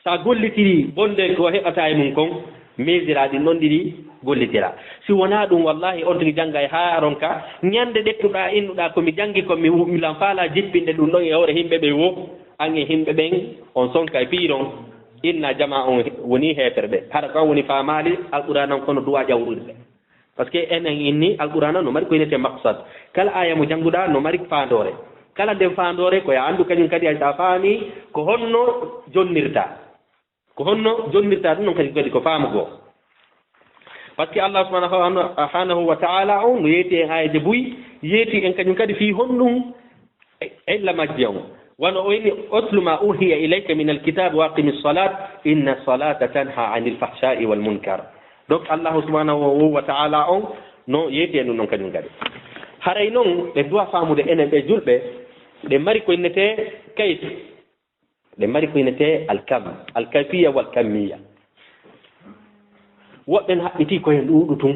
sa gollitiri bonde ko heɓata e mum kon mesira ɗin noon ɗiɗi gollitira si wona ɗum wallahi on tigi jangga e haaron ka ñande ɗettuɗa innuɗa komi jangi komi milan faala jippinde ɗum ɗon e hoore himɓe ɓe wo an e himɓe ɓen on sonka e piiron inna jama on woni heefere ɓe hara kan woni faamali alqur'ana on kono duwa ƴawrude par ce que enen inni alqur'ana no mari ko yenete maqsad kala aya mo jannguɗa no mari faandore kala nden faandore koye anndu kañum kadi a faami ko honno jonnirta ɗum noon kadi ko faamugoo par ce que Allah subhanahu wa ta'ala on no yeeti en ayaje buy yeeti en kañum kadi fii honɗum illa majje on wano o inni utlu ma uhiya ilayka min alkitab wa aqimi salat inna salata tanha anil fahsha'i wal munkar donc allahu subhanahu wa ta'ala on no yeeti en non kañum kadi haray noon ɓe duwa faamude enen ɓe julɓe ɗe mari ko innete kayf ɗe mari ko innete alkayfiya wal kammiya woɓɓen haɓɓiti koyen ɗuuɗu tun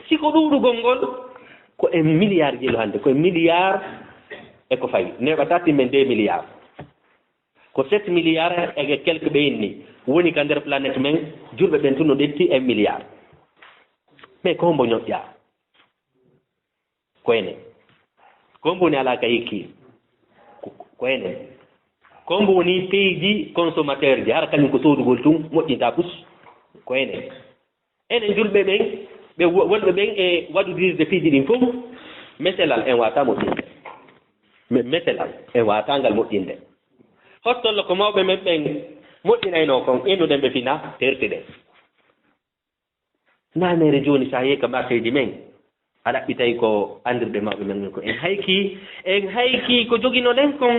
siko ɗuuɗugol ngol ko en milliard jelo hannde koye milliard e ko fayi neɓata timmen 2 milliards ko 7 milliards e quelque ɓeyinni woni ka nder planète men julɓe ɓen tun no ɗetti 1 milliard mais ko hombo ñoƴƴa ko enen ko hombo woni ala ka yekki ko enen ko hombo woni pays ji consommateur ji hara kañum ko soodugol tun moƴƴinta pus ko enen julɓe ɓen ɓe wonɓe ɓen e waɗodirde piiji ɗin fof meselal en wata moƴƴinde meselal en wata ngal moƴƴinde hottollo ko mawɓe men ɓen moƴƴinayno kon innuɗen ɓe fina terti ɗen nanere joni sa yehi ka marché ji men a ɗaɓɓitay ko andirɓe mawɓe men ko en hayki ko joginoɗen kon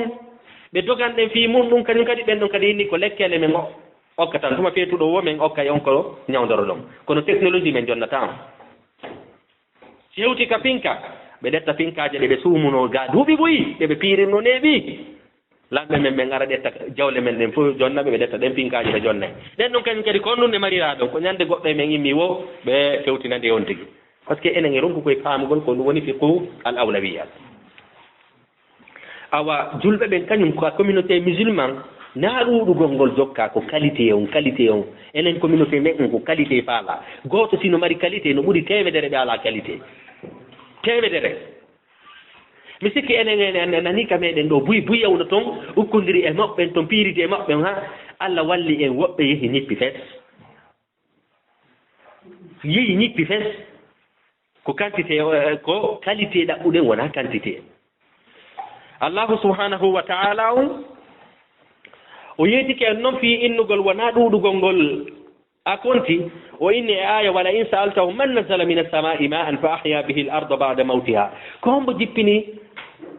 ɓe doganɗen fi mum ɗum kañum kadi ɓen ɗon kadi inni ko lekkele men okka tan tuma feetuɗo wo men okkay on ko ñawdoro ɗon kono technologie men jonnata on si hewti ka pinka ɓe ɗetta pinkaje ɗe ɓe suumuno ga duuɓi ɓoyi ɗeɓe piirinno neeɓi lamɓe men ɓen ara ɗetta jawle men ɗen fof jonnaɓe ɓe ɗetta ɗen pinkaji ɓe jonnay ɗen ɗon kañum kadi kon ɗum ne marira ɗon ko ñande goɗɗo e men immi wo ɓe fewtinande on tigi par ce que enen e ronku koye faamugol ko ɗum woni fiqhu al awlawiyat awa julɓe ɓen kañum ko communauté musulman na ɗuɗugol ngol jokka ko qualité on enen communauté men ko qualité faala goto sino mari qualité no ɓuuri temedere ɓe ala qualité temedere mi sikki enen nani ka meɗen ɗo buy yawno toon ukkodiri e maɓɓen toon piiridi e maɓɓen ha Allah walli en woɓɓe yehi ñippi fes ko quantité ko qualité ɗaɓɓuɗen wona quantité allahu subhanahu wa ta'ala o yeetike en noon fi innugol wona ɗuuɗugol ngol a konti o inni e aya wala in sa'altahum man nazzala min as-sama'i ma'an fa ahya bihi al-arda ba'da mawtiha ko hombo jippini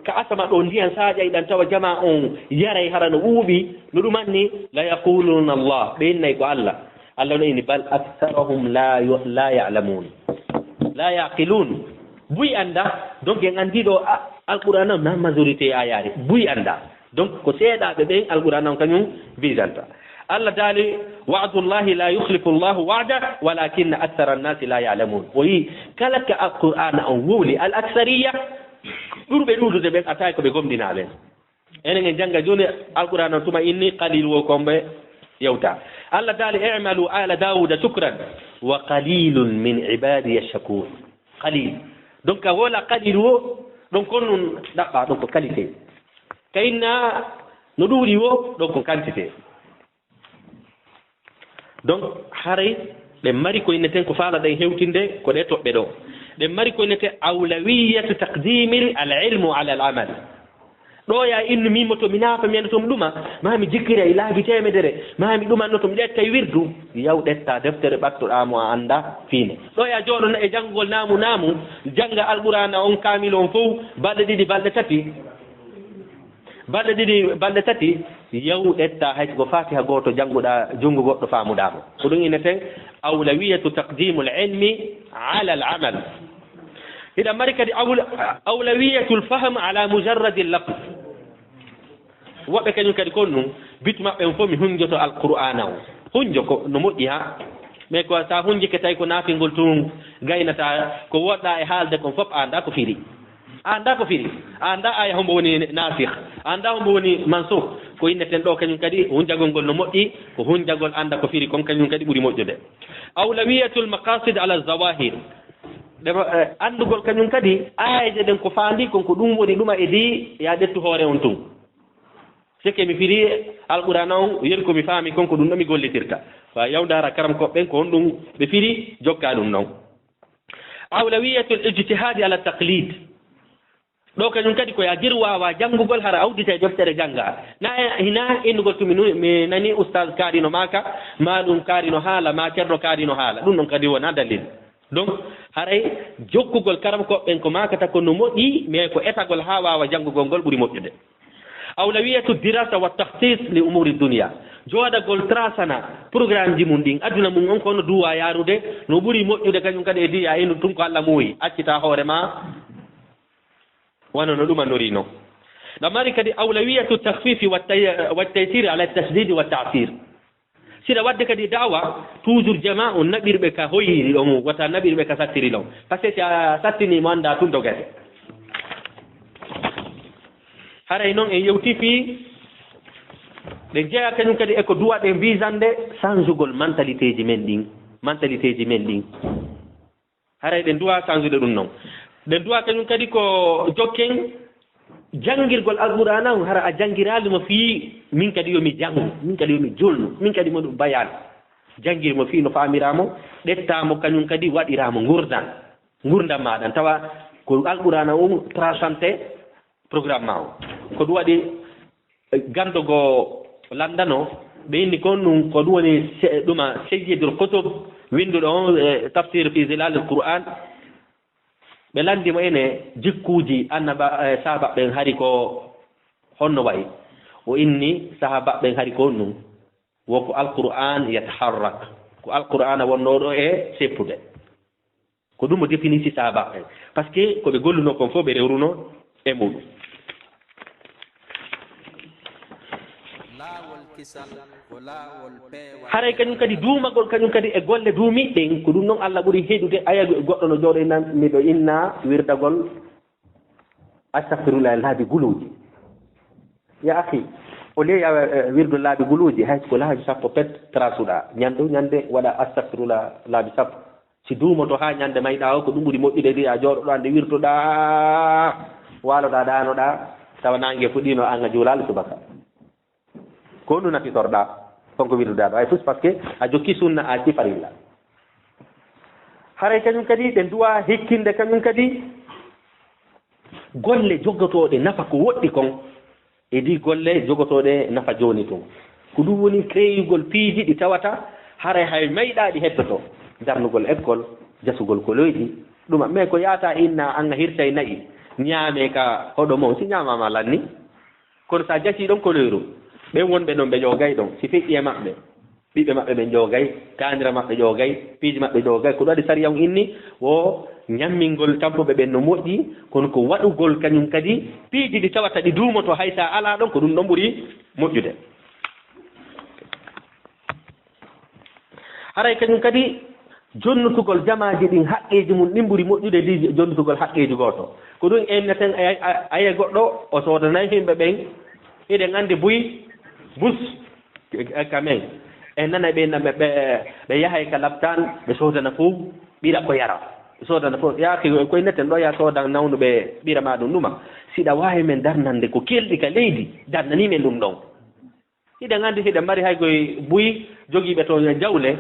ka asama ɗo ndiyan sa ƴayɗan tawa jama on yaray hara no ɓuuɓi no ɗumanni la yaquluna Allah ɓe innay ko Allah no inni bal aktharuhum la ya'lamun la yaqilun buy anda donc en andiɗo alqur'an o na majorité ayari buy anda donc ko seeɗaɓe ɓen alqur'an on kañum visanta Allah daali wa'dullahi la yukhlifu Allahu wa'da walakinna akthara an-nasi la ya'lamun o yi kala ka alqur'an on wowli al aksariya ɓurɓe ɗuudude ɓen atay ko ɓe gomɗinaɓen enen en jangga joni alqur'an on tuma inni qalil wo komɓe yewta Allah daali i'malu ala dawuda shukran wa qalilun min ibadiya shakur qalil donc a wola qalil wo ɗon kon nun ɗaɓɓa ɗon ko qualité kayinna no ɗuuɗi wo ɗon ko quantité donc haray ɓe mari ko inneten ko faala ɗen hewtinde ko ɗe toɓɓe ɗo ɗe mari ko innete awlawiyatu taqdimil al ilmu ala al amal ɗo ya innu mimo to mi naafa mi anda to mi ɗuma mami jikkira e laabi temedere mami ɗumanno to mi ƴetta e wirdu yaw ɗetta deftere ɓattoɗamo a anda fiine ɗo ya jooɗona e janngugol naamu jannga alqur'ana on kamil on fof balɗe ɗiɗi balɗe tati yaw ɗetta hay ko fatiha goto jannguɗa junngo goɗɗo faamuɗamo ko ɗum inneten awlawiyatu taqdimu l ilmi ala al amal hiɗa mari kadi awlawiyatu lfahm ala mujarradi lafs woɓɓe kañum kadi kon ɗum bitu maɓɓen fof mi hunjoto alqur'ana o hunjo ko no moƴƴi ha mais ko sa hunjike tawi ko naafingol tun gaynata ko woɗɗa e haalde kon fof anda ko firi anda aya hombo woni nasikh anda hombo woni mansukh ko inneten ɗo kañum kadi hunjagol ngol no moƴƴi ko hunjagol anda ko firi kon kañum kadi ɓuuri moƴƴude awlawiyatul maqasid ala zawahir andugol kañum kadi ayaje ɗen ko faandi kon ko ɗum woni ɗuma e di ya ɗettu hoore on tun sikke mi firi alqur'an on yeri komi faami konko ɗum ɗo mi gollitirta fa yawdara karam koɓɓen ko on ɗum ɓe firi jokka ɗum noon awlawiyatul ijtihadi ala taqlid ɗo kañum kadi ko ya girwawa janngugol hara awdite deftere jannga na hina innugol tumi mi nani oustaz kaarino maka ma ɗum kaarino haala ma ceerno kaarino haala ɗum ɗon kadi wona dalil donc haray jokkugol karam koɓɓen ko makata ko no moƴƴi mais ko etagol ha wawa janngugol ngol ɓuuri moƴƴude awlawiyatu dirasa wa tahsis li umuri dunia jooɗagol trasana programme ji mum ɗin adduna mum on kono duwa yarude no ɓuri moƴƴude kañum kadi e diya inu tum ko Allah muuyi accita hoore ma wona no ɗumanori noon ɗam mari kadi awlawiyatu tahfifi wa taysir ala tasdidi wa tasir siɗa wadde kadi dawa toujours jama on naɓirɓe ka hoyiri ɗon wata naɓirɓe ka sattiri ɗon par ce que si a sattinimo anda tun dogete haray noon en yewti fi ɓe jeeya kañum kadi eko duwa ɗe visande changegol mentalité ji men ɗin haray ɗen duwa changude ɗum noon ɗen duwa kañum kadi ko jokken jangirgol alqur'ana on hara a jangiralimo fii min kadi yomi jangu min kadi yomi julnu min kadi moɗum bayan jangirmo fii no faamiramo ɗettamo kañum kadi waɗiramo gurdam maɗan tawa ko alqur'ana on tracante programme ma o ko ɗum waɗi gandogo landano ɓe inni kon ɗum ko ɗum woni ɗuma seyyidul kutub winduɗo on tafsir fi zilal al qur'an ɓe landimo ene jikkuuji annaba sahabaɓen hari ko honno wayi o inni sahabaɓen hari ko on ɗum woko alqur'an yataharrak ko alqur'ana wonnoɗo e seppude ko ɗum o définisi sahabaɓen par ce que koɓe golluno kon fof ɓe rewruno e muɗum haray kañum kadi duumagol kañum kadi e golle duumiɗɗen ko ɗum noon Allah ɓuri heɗude aya goɗɗo no jooɗoynami ɗo inna wirdagol astahfirullah laabi guluuji ya akhi o leeya wirdu laabi guluuji hayso ko laabi sappo pet trasuɗa ñande waɗa astahfirullah laabi sappo si duumoto ha ñande mayɗa o ko ɗum ɓuri moƴƴude ɗi a jooɗoɗa nde wirtoɗa waaloɗa ɗanoɗa tawa nangue fuɗɗino an a juulali subaka ko ɗum nafitorɗa konko wirduɗa ɗo ay fus par ce que a jokki sunna a cifarilla haray kañum kadi ɗe duwa hikkinde kañum kadi golle jogotoɗe nafa ko woɗɗi kon e ɗi golle jogotoɗe nafa joni tun ko ɗum woni créyugol piiji ɗi tawata haray hay mayɗa ɗi hettoto darnugol école jasugol koloyji ɗuma mais ko yaata inna an a hirtay nayi ñaame ka hoɗo mon si ñamama lanni kono sa jasi ɗon koloyru ɓen wonɓe ɗon ɓe ƴoogay ɗon si feƴƴi e maɓɓe ɓiɓɓe maɓɓe ɓe ƴoogay kaandira maɓɓe ƴoogay piiji maɓɓe ƴoogay ko ɗum waɗi sariya on inni o ñammingol tampuɓe ɓen no moƴƴi kono ko waɗugol kañum kadi piiji ɗi tawata ɗi duumoto hay sa ala ɗon ko ɗum ɗon ɓuri moƴƴude haray kañum kadi jonnutugol jamaji ɗin haqqeji mum ɗin ɓuri moƴƴude ndi jonnutugol haqqeji gooto ko ɗum enneten aya goɗɗo o soodanayi himɓe ɓen eɗen anndi bus kamen en nana ɓe yahay ka labtan ɓe soodana fof ɓira ko yara ɓe soodana fof yaaki koye netten ɗo ya soodan nawnuɓe ɓira ma ɗum ɗuma siɗa waawi men darnande ko kelɗi ka leydi darnani men ɗum ɗon hiɗen anndi hiɗen mari hay koye buyi jogiiɓe to jawle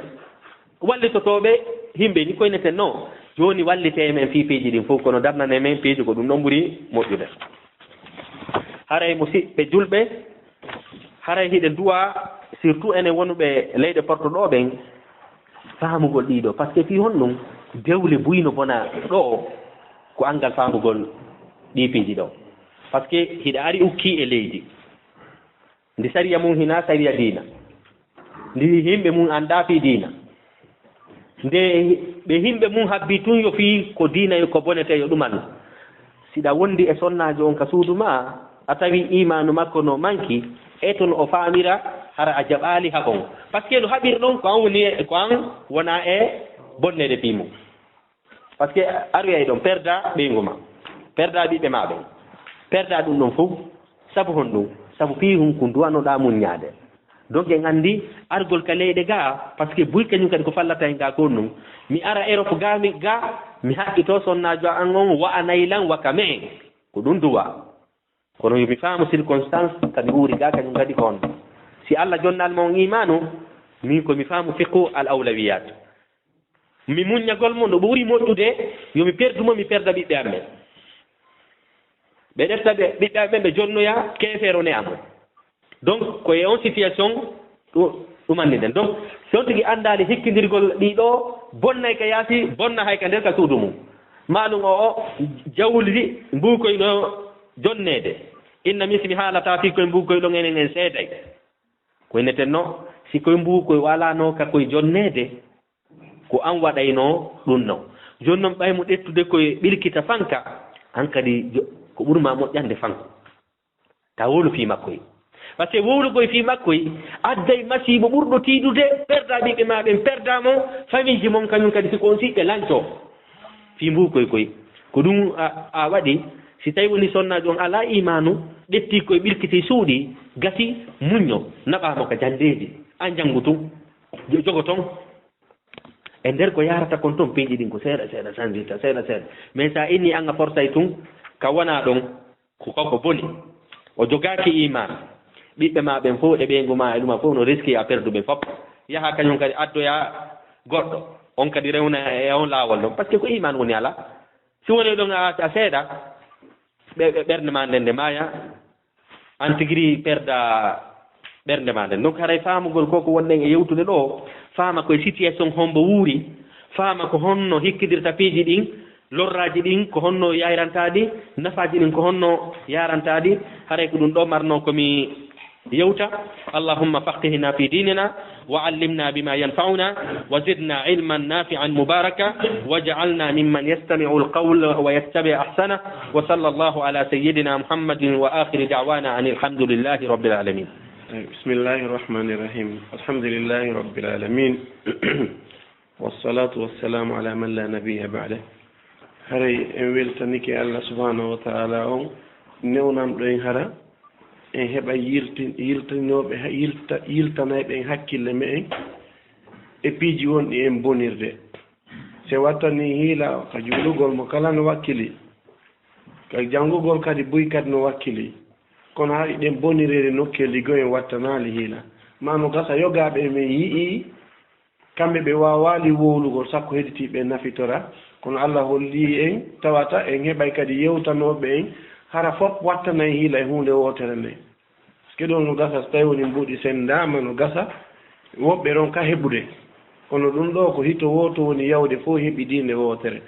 wallitotoɓe himɓe ni koye neten noon jooni wallite men fii piiji ɗin fof kono darnane men piiji ko ɗum ɗon ɓuri moƴƴude haray musidɓe julɓe haray hiɗe duwa surtout enen wonuɓe leyɗe portoɗo ɓen faamugol ɗiɗo par ce que fii honɗum dewle buyno bona ɗo ko angal faamugol ɗi piiji ɗo par ce que hiɗa ari ukki e leydi ndi sariya mum hina sariya diina ndi himɓe mum annda fii diina nde ɓe himɓe mum habbi tun yo fii ko diina ko bonete yo ɗuman siɗa wondi e sonnajo on ka suudu ma a tawi imanu makko no manki e toon o faamira hara a jaɓaali haɓon par ce que no haɓir ɗon ko an wona e bonnede fii mum par ce que aroyay ɗon perda ɓeygu ma perda ɓiɓɓe ma ɓen perda ɗum ɗon fof sabu hon ɗum sabu fii hum ko duwanoɗa muññaade donc en anndi argol ka leyɗe gaa par ce que buy kañum kadi ko fallata hen ga kon ɗum mi ara Europe ga mi haqqito sonnajo an on wa'anaylan waka me ko ɗum duwa kono yomi faamu circonstance kadi ɓuuri ga kañum kadi ko on si Allah jonnalma on imanu min komi faamu fiqhu al awlawiyat mi muññagol mon no ɓuri moƴƴude yomi perdumo mi perda ɓiɓɓe amen ɓe ɗefta ɓiɓɓe amen ɓe jonnoya keefeero ne am donc koye on situation ɗumanni ɗen donc so on tigi anndali hikkidirgol ɗiɗo bonnay ka yaasi bonna hay ka nder ka suudu mum maalum o jawlidi mbuukoyɗo jonneede inna mismi haalata fi koye mbuukoyɗon enen en seeday koye netenno si koye mbuu koye walano ka koye jonnede ko an waɗayno ɗum non joni noon ɓaymo ɗettude koye ɓilkita fanka an kadi ko ɓurma moƴƴande fanko ta wolu fi makkoye par ce que wowlugoye fi makkoye adday masibo ɓurɗo tiidude perda ɓiɓɓe ma ɓen perdamo famille ji mon kañum kadi siko on siɓɓe lanco fi mbuu koye ko ɗum a waɗi si tawi woni sonnajo on ala imanu ɗetti koye ɓirkiti suuɗi gati muñño naɓamo ka jandeji an janngu tun jogo toon e nder ko yarata kon toon peeji ɗin ko seeɗa seeɗa sandirta seeɗa seeɗa mais sa inni anga fortay tun ka wona ɗon ko koko boni o jogaki iman ɓiɓɓe ma ɓen fof ɗe ɓeygu ma e ɗuma fof no risque a perduɓe fof yaha kañum kadi addoya goɗɗo on kadi rewna e on laawol ɗon par ce que ko iman woni ala si woni ɗon a seeɗa ɓernde ma nden nde maya an tigiri perda ɓernde ma nden donc haray faamugol koko wonɗen e yewtude ɗo faama koye situation hombo wuuri faama ko honno hikkidirta piiji ɗin lorraji ɗin ko honno yayrantaɗi nafaji ɗin ko honno yarantaɗi haray ko ɗum ɗo marno komi yewta allahumma faqihna fi dinina wa allimna bima yanfa'una wa zidna ilman nafi'an mubaraka waj'alna mimman yastami'u alqawla wa yattabi' ahsana wa sallallahu ala sayyidina muhammadin wa akhir da'wana anil hamdulillahi rabbil alamin. bismillahir rahmanir rahim alhamdulillahi rabbil alamin wassalatu wassalamu ala man la nabiyya ba'da. haray en weltanike Allah subhanahu wa ta'ala on newnam ɗo en hara en heɓa yiltanoɓe yiltanayɓe en hakkille me'en e piiji wonɗi en bonirde se wattani hiila ka juulugol mo kala no wakkili ka janngugol kadi buy kadi no wakkili kono haɗi ɗen bonirede nokkeli go en wattanali hiila mano gasa yogaɓe men yii kamɓe ɓe wawali wowlugol sakko heɗitiɓe nafitora kono Allah holli en tawata en heɓay kadi yewtanoɓe en hara fof wattanay hiila e hunde wotere nde parce que ɗon no gasa so tawi woni mbuɗi sendama no gasa woɓɓe ɗon ka heɓude kono ɗum ɗo ko hito woto woni yawde fof heɓi dinde wotere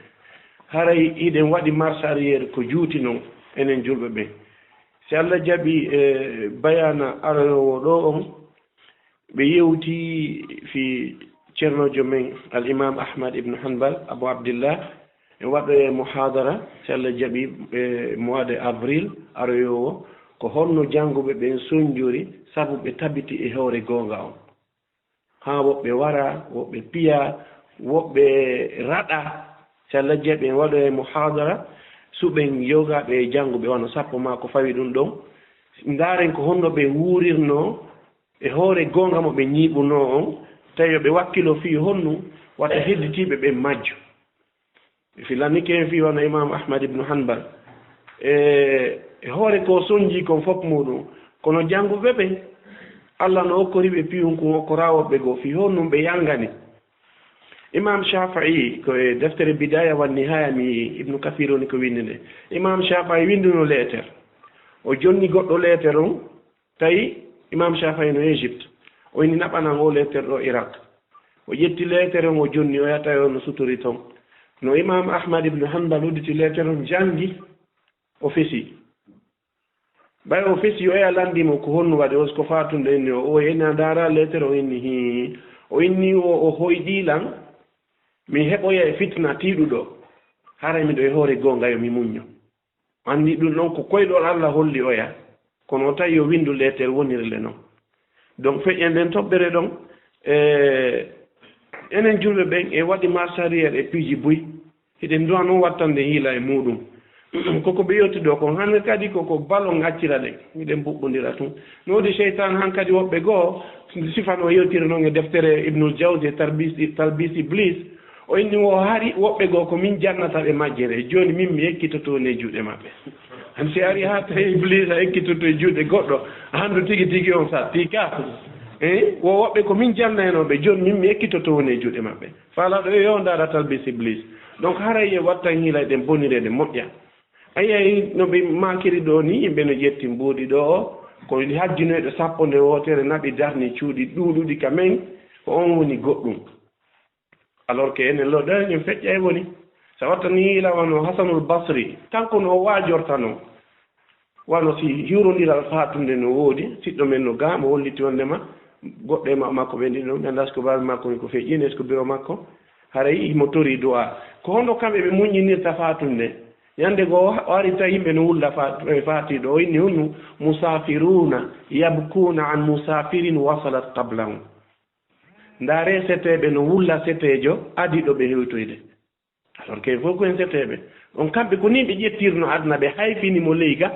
haray iɗen waɗi marche arriére ko juuti noon enen julɓe ɓen si Allah jaɓi bayana aroyowo ɗo on ɓe yewti fi ceernojo men al imam ahmad ibn hanbal abou abdillah e waɗo e muhadara si Allah jaɓi mois de avril aroyowo ko honno jannguɓe ɓen soñjori sabu ɓe tabiti e hoore goonga on ha woɓɓe wara woɓɓe piya woɓɓe raɗa si Allah jaɓi en waɗo e muhadara suɓen yogaɓe e jannguɓe wano sappo ma ko fawi ɗum ɗon ndaren ko honno ɓe wuurirno e hoore goonga mo ɓe ñiiɓuno on tawi ɓe wakkilo fi honnu wata hedditiɓe ɓe majjo filannike en fi wano imam ahmad ibnu hanbal e hoore ko soñji kon fof muɗum kono jannguɓe ɓe Allah no okkoriɓe piyunkum okko rawoɓe goo fi honnum ɓe yangani imam Shafi'i ko e deftere bidaya wa nihaya mi ibnu kathir woni ko windi nde imam Shafi'i winduno leetere o jonni goɗɗo leetere on tawi imam Shafi'i no Égypte o inni naɓanan o leetere ɗo Irak o ƴetti leetere on o jonni o yata o no sutori toon no imam ahmad ibnu hanbal udditi leetere on jangi o fesi ɓay o fesi o eya landimo ko honno waɗi o ko fatunde inni o inni a ndaara leetere o inni hi o inni o hoyɗilan mi heɓoya e fitna tiiɗuɗo hara miɗo e hoore gongayo mi muñño anndi ɗum ɗon ko koyɗol Allah holli oya kono o tawi o windu leetere wonirle noon donc feƴƴen nden toɓɓere ɗon enen julɓe ɓen e waɗi marche arriére e piiji buy hiɗen duwa noon wattande hiila e muɗum koko ɓe yetti ɗo kon hande kadi koko ballon accira ɗen miɗen ɓuɓɓodira tun no wodi cheytan han kadi woɓɓe goo sifan o yewtiri noon e deftere ibnul jawdi talbis iblis o inni o hari woɓɓe goo ko min jannata ɓe majjere joni min mi ekkitoto ne juuɗe maɓɓe han si ari ha tawi iblis a ekkitoto e juuɗe goɗɗo handu tigi tigi on sa tika wo woɓɓe ko min jannaynoɓe joni min mi ekkitoto woni e juuɗe maɓɓe faalaɗo e yo ndaara talbis iblis donc haray e wattan hiila ɗen bonirede moƴƴa ayi no ɓe makiri ɗo ni yimɓe no ƴetti mbuuɗi ɗo o ko hajjinoyɗo sappo nde wotere naɓi darni cuuɗi ɗuuɗuɗi ka men ko on woni goɗɗum alors que enen lo ɗo en feƴƴa e woni so wattani hiila wano hasanul basri tanko no waajortano wano si hiwrodiral fatunde no woodi siɗɗo men no gaamo holliti wondema goɗɗe makko ɓe ndi ɗum ɓe annda ko baabi makko ko feƴƴini est ce que biro makko hara yi mo tori du'a ko hono kamɓe ɓe muññinirta fatunde yande goo o ari tawi yimɓe no wulla fatiɗo o inni honnu musafiruna yabkuna an musafirin wasalat qablahum ndaare seteɓe no wulla setejo adiɗo ɓe hewtoyde alors que fof koyen seteɓe on kamɓe ko ni ɓe ƴettirno aduna ɓe hayfini mo leyga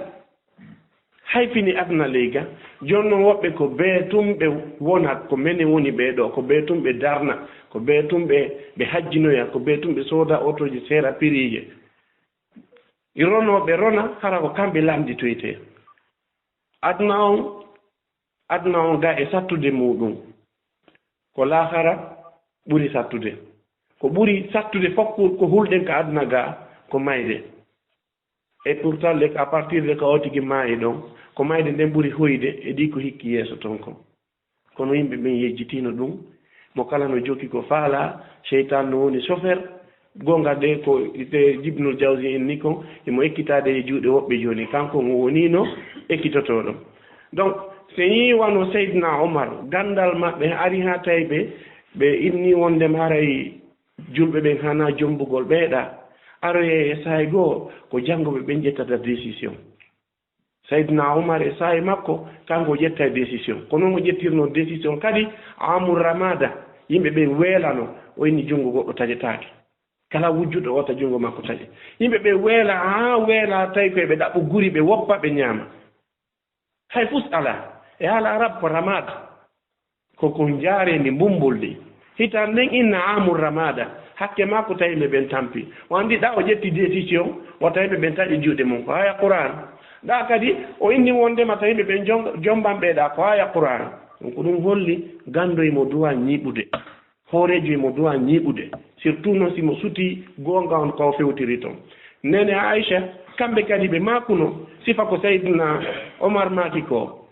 hayfini aduna leyga joni noon woɓɓe ko beetumɓe wonat ko mene woni ɓeeɗo ko beetumɓe darna ko beetumɓe ɓe hajjinoya ko beetumɓe sooda otoji seera pirije ronoɓe rona hara ko kamɓe lamditoyte aduna on ga e sattude muɗum ko laahara ɓuri sattude ko ɓuri sattude fof ko hulɗen ka aduna ga ko mayde et pourtant à partir de ko o tigi maayi ɗon ko mayde nden ɓuri hoyde e ɗi ko hikki yeeso ton ko kono yimɓe ɓen yejjitino ɗum mo kala no jokki ko faala cheytan no woni chauffeur gonga de ko Ibnul Jawzi en ni kon emo ekkitade e juuɗe woɓɓe joni kanko mo wonino ekkitotoɗo donc so yi wano Seydina Omar gandal maɓɓe ari ha tawi ɓe inni wondema haray julɓe ɓen hana jombugol ɓeeɗa aroye e sahay goo ko janngoɓe ɓen ƴettata décision Seydina Omar e sahay makko kanko ƴetta décision kono mo ƴettirno décision kadi amul ramada yimɓe ɓen weelano o inni junngo goɗɗo taƴetaake kala wujjuɗo ota junngo makko taƴe yimɓe ɓe weela ha weela tawi koye ɓe ɗaɓɓo guri ɓe woppa ɓe ñaama hay fus ala e haala arab ko ramada koko jaarendi mbumbulde hitan nden inna amul ramada hakke makko tawi ɓe ɓen tampi o anndi ɗa o ƴetti décision o tawi ɓe ɓen taƴi juuɗe mum ko haya Qur'an ɗa kadi o inni wondema tawi ɓe ɓen jomban ɓeeɗa ko haya Qur'an donc ɗum holli gandoyemo duwa ñiiɓude hoorejo emo duwa ñiiɓude surtout noon simo suti goonga on ko fewtiri toon nene Aïcha kamɓe kadi ɓe makuno sifa ko Seydina Omar maaki ko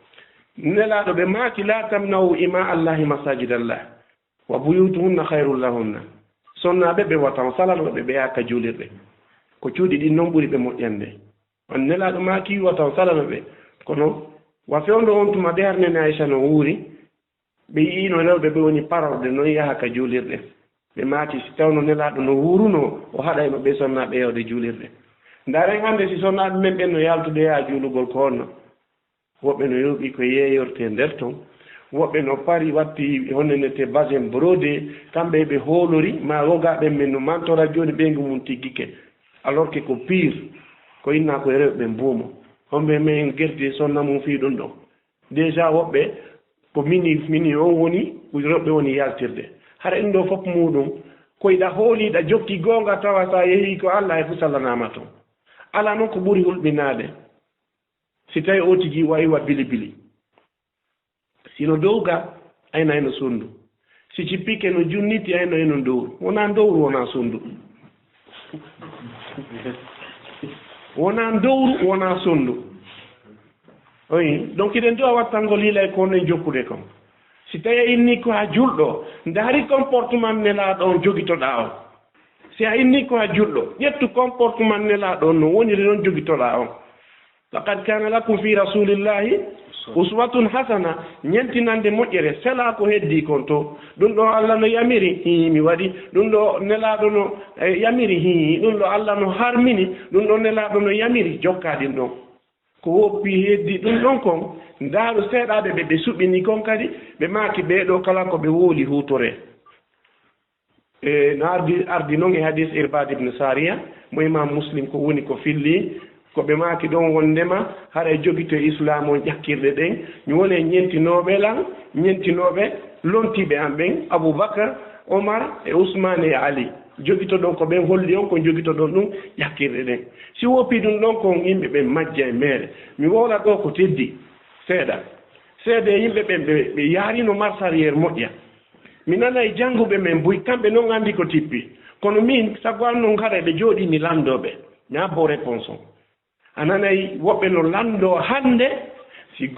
nelaaɗo ɓe maaki la tamnawu ima allahi masajidallah wa buyutuhunna hayrul lahunna sonnaɓe ɓe watan salanoɓe ɓe yaaka juulirɗe ko cuuɗi ɗin noon ɓuri ɓe moƴƴande on nelaaɗo maaki watan salanoɓe kono wa fewndo on tuma ɗe har nene Aïcha no wuuri ɓe yiino rewɓe ɓe woni parorɗe noon yaha ka juulirɗe ɓe maaki si tawno nelaaɗo no wuuruno o haɗayno ɓe sonnaɓe yewde juulirɗe ndaren hannde si sonnaɓe men ɓen no yaltude yaha juulugol ko honno woɓɓe no yoɓi ko yeeyorte nder ton woɓɓe no pari watti honnenete basen brodé kamɓe ɓe hoolori ma rogaɓe men no mantora joni ɓeygu mum tiggike alors que ko pire ko inna koye rewɓe mbuumo homɓe men gerdi sonna mum fi ɗum ɗon déjà woɓɓe ko mini on woni rewɓe woni yaltirde hara en ɗo fof muɗum koyɗa hooliɗa jokki goonga tawa sa yeehi ko Allah e fu sallanama toon ala noon ko ɓuri hulɓinade si tawi o tigi wayiwa bili sino dowga ayno eno sondu si cippike no junniti ayno eno dowru wona dowru wona sondu wona dowru wona sondu oyi donc iɗen dowa wattangol yila ko nen jokkude kon si tawi inni ko ha julɗo ndaari comportement nelaaɗo on jogitoɗa on si a inni ko ha julɗo ƴettu comportement nelaaɗo on no woniri noon jogitoɗa on laqad kana lakum fi rasulillahi uswatun hasana ñentinande moƴƴere sela ko heddi kon to ɗum ɗo Allah no yamiri mi waɗi ɗum ɗo nelaaɗo no yamiri ɗum ɗo Allah no harmini ɗum ɗo nelaaɗo no yamiri jokkaɗin ɗon ko woppi heddi ɗum ɗon kon ndaaru seeɗaɓe ɓe suɓini kon kadi ɓe maaki ɓeeɗo kala ko ɓe wooli hutore no ardi noon e hadis Irbad ibn Sariya mo imam Muslim ko woni ko filli ko ɓe maaki ɗon wondema hara jogito e islam on ƴakkirɗe ɗen mi woni e ñentinoɓe lontiɓe an ɓen Aboubacre Omar e Ousmane e Ali jogito ɗon ko ɓen holli on ko jogito ɗon ɗum ƴakkirɗe ɗen si woppi ɗum ɗon kon yimɓe ɓen majja e meere mi wola ɗo ko teddi seeɗa e yimɓe ɓen ɓe yaarino marche arriére moƴƴa mi nana e jannguɓe men buy kamɓe noon anndi ko tippi kono min sago an noon hara ɓe jooɗini lanndooɓe ña bo réponse on a nanayi woɓɓe no lanndoo hannde si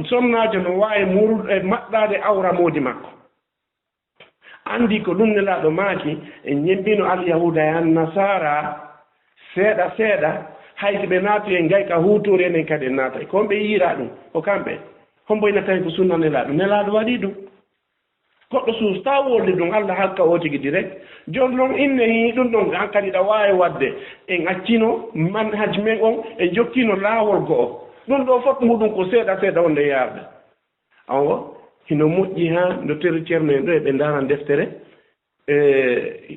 somnaajo no waawi muruɗo e maɗɗaade awra moodi makko anndi ko ɗum nelaaɗo maaki e ñembino alyahuda e annasara seeɗa hayso ɓe naati e ngayka huutori enen kadi en naatay kon ɓe yiira ɗum o kamɓe homboyna tawi ko sunna nelaaɗo waɗi ɗum goɗɗo suusta wolde ɗum Allah hakka o tigi direct jon noon inne hi ɗum ɗon hankadi ɗa waawi wadde en accino manhaj men on e jokkino laawol go'o ɗum ɗo fof muɗum ko seeɗa seeɗa wonde yaarde awo hino moƴƴi ha no teri ceerno en ɗo e ɓe ndaran deftere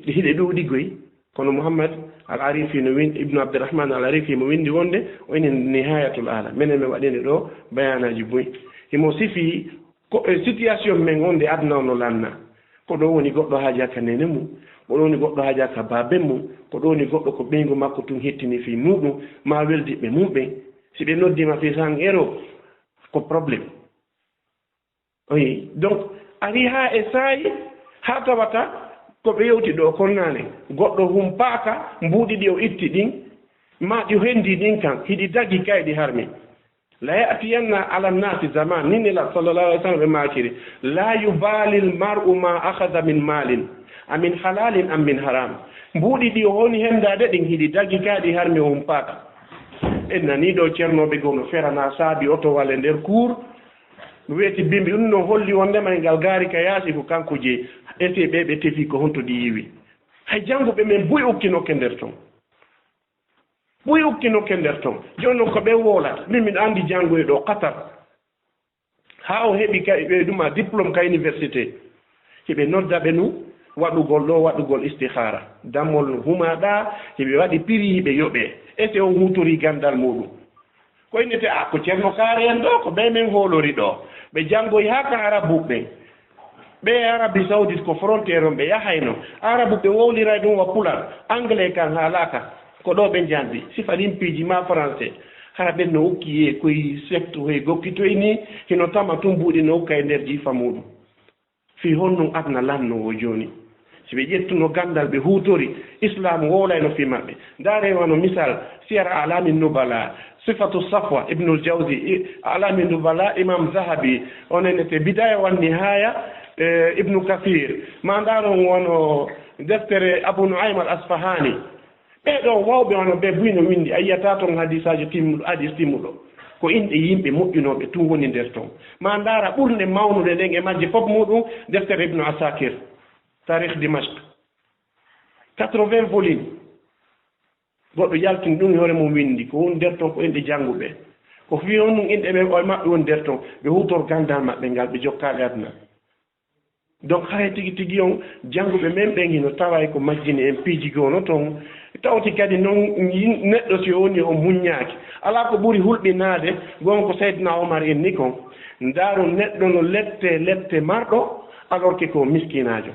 hiɗe ɗuuɗigoy kono Mouhammad al arifi no windi ibnu abdourahman al arifi mo windi wonde o ene nihayatul ala minen mi waɗini ɗo bayanaji boyi himo sifi situation men wonde adna no lanna ko ɗo woni goɗɗo haaji hakka nene mum ko ɗo woni goɗɗo haaji hakka baben mum ko ɗo woni goɗɗo ko ɓeygu makko tun hettini fi muɗum ma weldiɓe mum ɓe si ɓe noddima fi san ero ko probléme oyi donc ari ha e saayi ha tawata ko ɓe yewti ɗo konnane goɗɗo humpaka mbuuɗi ɗi o itti ɗin ma ɗi hendi ɗin kan hiɗi dagi kayɗi harmi la yatiyanna ala nnasi zaman ninila sallallah alih w sallam ɓe makiri la yubali l mar'u ma ahada min malin amin halalin am min haram mbuuɗi ɗi o woni hendade ɗin hiɗi dagi kayɗi harmi o humpaka en nani ɗo ceernoɓe go no ferana saabi oto walle nder cour weeti bimbi ɗum no holli wondema e ngal gaari ka yaasi ko kanko jeeyi ete ɓe tefi ko honto ɗi yiwi hay jannguɓe men buy ukkinokke nder ton buy ukkinokke nder ton joni noon ko ɓe woolata min miɗa anndi janngoye ɗo qatar haa o heɓi ka ɓe ɗuma diplôme ka université heɓe noddaɓe nu waɗugol ɗo waɗugol istihara dammol no humaɗa heɓe waɗi piri ɓe yoɓe ete on hutori gandal muɗum ko innete a ko ceerno kaare en ɗo ko ɓe men hoolori ɗo ɓe janngoyi haa ka arabuɓe ɓen ɓe arabi saoudite ko frontiére on ɓe yahayno arabu ɓe wowliray ɗum wa pular anglais kan haalaka ko ɗo ɓe jandi sifa limpiiji ma français haa ɓen no ukki e koye secte hoye gokkitoy ni hino tama tum mbuuɗi no ukka e nder jiifa muɗum fi honnum adna lanno o jooni si ɓe ƴettuno gandal ɓe huutori islam wowlayno fi maɓɓe ndarewano misal siyara alami nubala sifatu safwa ibnul jawdi alami nubala imam zahabi onenete bidaya wan nihaya ibnu kathir ma ndaron wono deftere abou nouaym al asfahani ɓeɗo wawɓe wono ɓe buyno windi a yiyata toon hadisaji timmuɗo hadis timmuɗo ko inɗe yimɓe moƴƴunoɓe tun woni nder toon ma ndara ɓurde mawnude nden e majje fof muɗum deftere ibnu asakir tarikh dimashq 80 volume goɗɗo yaltini ɗum hoore mum windi ko woni nder toon ko inɗe jannguɓe ko fi on ɗum inɗe ɓe o maɓɓe woni nder toon ɓe hutor gandal maɓɓe ngal ɓe jokkaɓe aduna donc hay tigi tigi on jannguɓe men ɓen hino tawa ko majjini en piiji gono toon tawti kadi noon neɗɗo si woni o muññaaki alaa ko ɓuri hulɓinaade gonko Seydina Omar en ni kon ndaaru neɗɗo no lette marɗo alors que ko miskinaajo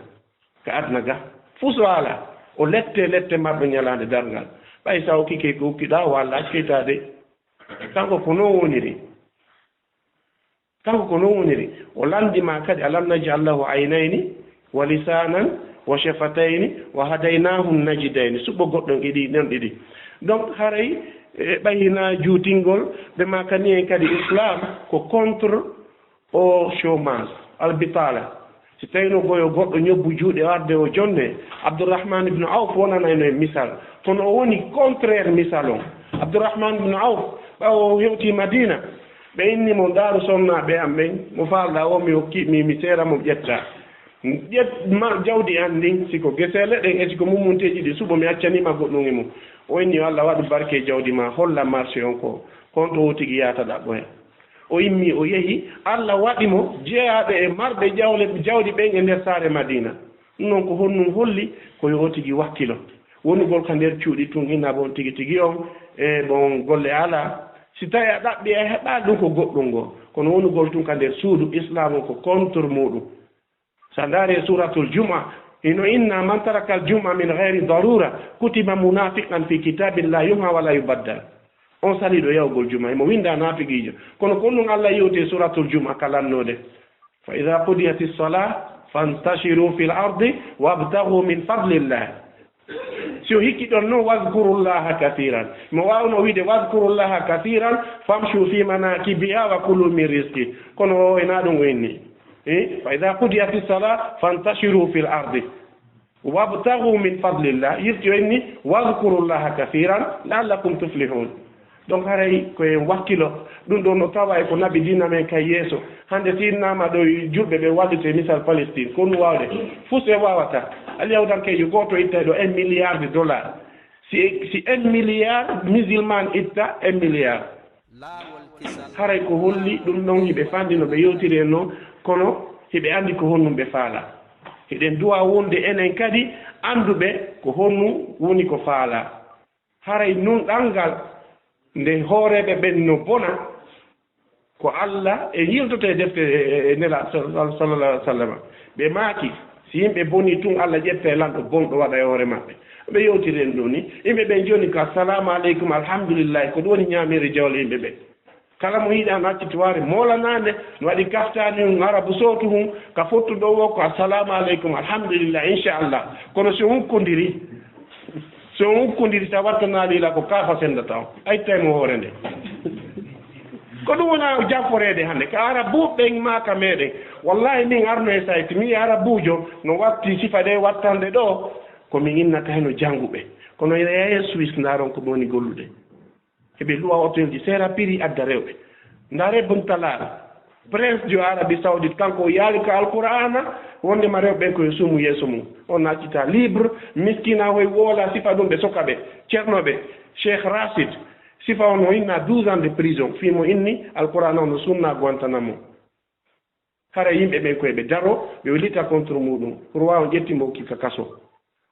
ko adna ga fuu so alaa o lette marɗo ñalaande darngal ɓay sa o kike ko ukkiɗaa walla acceytaade kanko ko noon woniri o landima kadi alam naj'al lahu aynayni wa lisanan wa shafatayni wa hadaynahu najidayni suɓɓo goɗɗon ɗon ɗiɗi donc haray ɓayina juutingol ɓe makani en kadi islam ko contre o chômage albitala si tawino goyo goɗɗo ñobbu juuɗe warde o jonne abdourahman ibnu awf wonanayno e misal kono o woni contraire misal on abdourahman ibnu awf ɓawo o hewti madina ɓe inni mo ndaaru sonnaɓe am ɓen mo faalɗa o mi hokki mi seera mo ƴetta jawdi an ndin siko gesele ɗen e siko mummunteji ɗi suɓo mi accanima goɗɗum e mum o inni Allah waɗu barke jawdi ma holla marché on ko konto o tigi yataɗa ɓoya o immi o yehi Allah waɗimo jeeyaɓe e marɓe jawdi ɓen e nder saare madina ɗum noon ko honnum holli koyo o tigi wakkilo wonugol ka nder cuuɗi tun ina bon tigi tigi on e bon golle ala si tawi a ɗaɓɓi a heɓa ɗum ko goɗɗum ngo kono wonugol tun ka nder suudu islam o ko contre muɗum sa ndaari suratul juma ino inna man taraka al juma min gayri darura kutiba munafiqan fi kitabillah yumha wala yubaddal on saliɗo yawgol juma emo winda nafiqijo kono kon ɗum Allah yewte suratul juma kalannode fa ida qudiyat as-salah fantashiru fil ardi wabtaghu min fadlillah si o hikki ɗon noon wadkurullaha kathiran mo wawno wiide wadkurullaha kathiran famshu fi manakibiha wa kulu min risqi kono o ena ɗum wenni fa ida qudiyat as-salah fantashiru fil ardi wabtaghu min fadlillah yirti wenni wadkurullaha kathiran la'allakum tuflihun donc haray koye wakkilo ɗum ɗo no tawa e ko nabi dina men kay yeeso hande tinnama ɗo julɓe ɓe wallite misal Palestine ko ɗum wawde fuu se wawata alyawdankejo goto itta ɗo 1 milliard de dollars si 1 milliard musulman itta 1 milliard haray ko holli ɗum ɗon hiɓe fandi no ɓe yewtiri en noon kono hiɓe andi ko honnum ɓe faala hiɗen duwa wonde enen kadi anduɓe ko honnu woni ko faala haray nun ɗanngal nde hooreɓe ɓen no bona ko Allah e yiltote defte nela sallallahu alaihi wasallam ɓe maaki si yimɓe boni tun Allah ƴetta e lanɗo bonɗo waɗa e hoore maɓɓe ɓe yewtiren ɗo ni yimɓe ɓen joni ko assalamu aleykum alhamdulillahi ko ɗum woni ñaamiri jawle yimɓe ɓen kala mo yiɗa no accitiwaare moolanande no waɗi kaftani hum arabu sootu hum ka fottuɗo wo ko assalamu aleykum alhamdulillah inchallah kono so hukkodiri taw wattanaɗila ko kaafa sendata o ayttaymo hoore nde ko ɗum wona jafforede hannde ko arabuɓen maaka meɗen wallahi min arno e sayti mi arabujo no watti sifa ɗe wattande ɗo komin innata heno jannguɓe kono yeye Suisse ndaron ko ɗoni gollude eɓe luwa otoji seera piri adda rewɓe ndare buntalaɗo prince jo Arabie Saoudite kanko o yaali ko alqur'ana wondema rewɓe koye suumu yeeso mum on accita libre miskina hoye woola sifa ɗum ɓe soka ɓe ceernoɓe Cheikh Rachid sifa on o inna 12 ans de prison fimo inni alqur'ana ono sunna Guantanamo hara yimɓe ɓen koye ɓe daro ɓe welita contre muɗum pour wawa ƴettimo kika kaso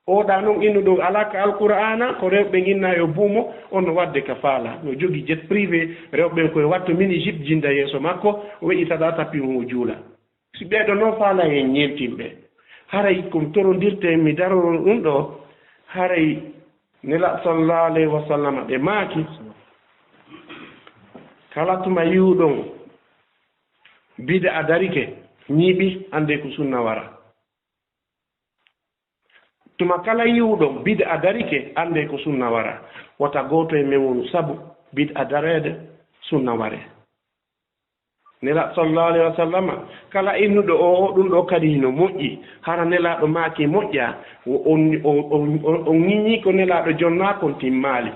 oɗa noon innuɗo alaka alqur'ana ko rewɓe inna yo buumo on no wadde ka faala no jogui jet privé rewɓen koye watto mini jip jinda yeeso makko o weƴitaɗa tapi mum o juula si ɓeɗo noon faala hen ñentimɓe haray komi torondirte mi daroro ɗum ɗo haray nela sallallahu alayhi wa sallam ɓe maaki kala tuma yiwɗon bide a darike ñiiɓi ande ko sunna wara tuma kala yiwɗon bide a darike ande ko sunna wara wata goto e men wonu sabu bide a darede sunna ware nela sallallahu alayhi wa sallam kala innuɗo o ɗum ɗo kadi hino moƴƴi hara nelaɗo maaki moƴƴa on ñiñi ko nelaɗo jonna kon timmali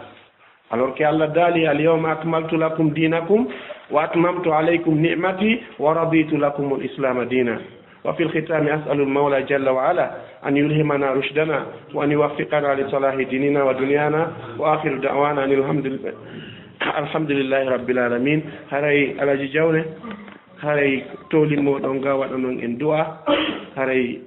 alors que Allah daali alyawma akmaltu lakum dinakum wa atmamtu alaykum ni'mati wa raditu lakum al-islam dinan وفي الختام أسأل المولى جل وعلا أن يلهمنا رشدنا وأن يوفقنا لصلاح ديننا ودنيانا وآخر دعوانا أن الحمد لله رب العالمين هاي على جاولة هاي تولي مو دونغا ودونغ إن دعاء هاي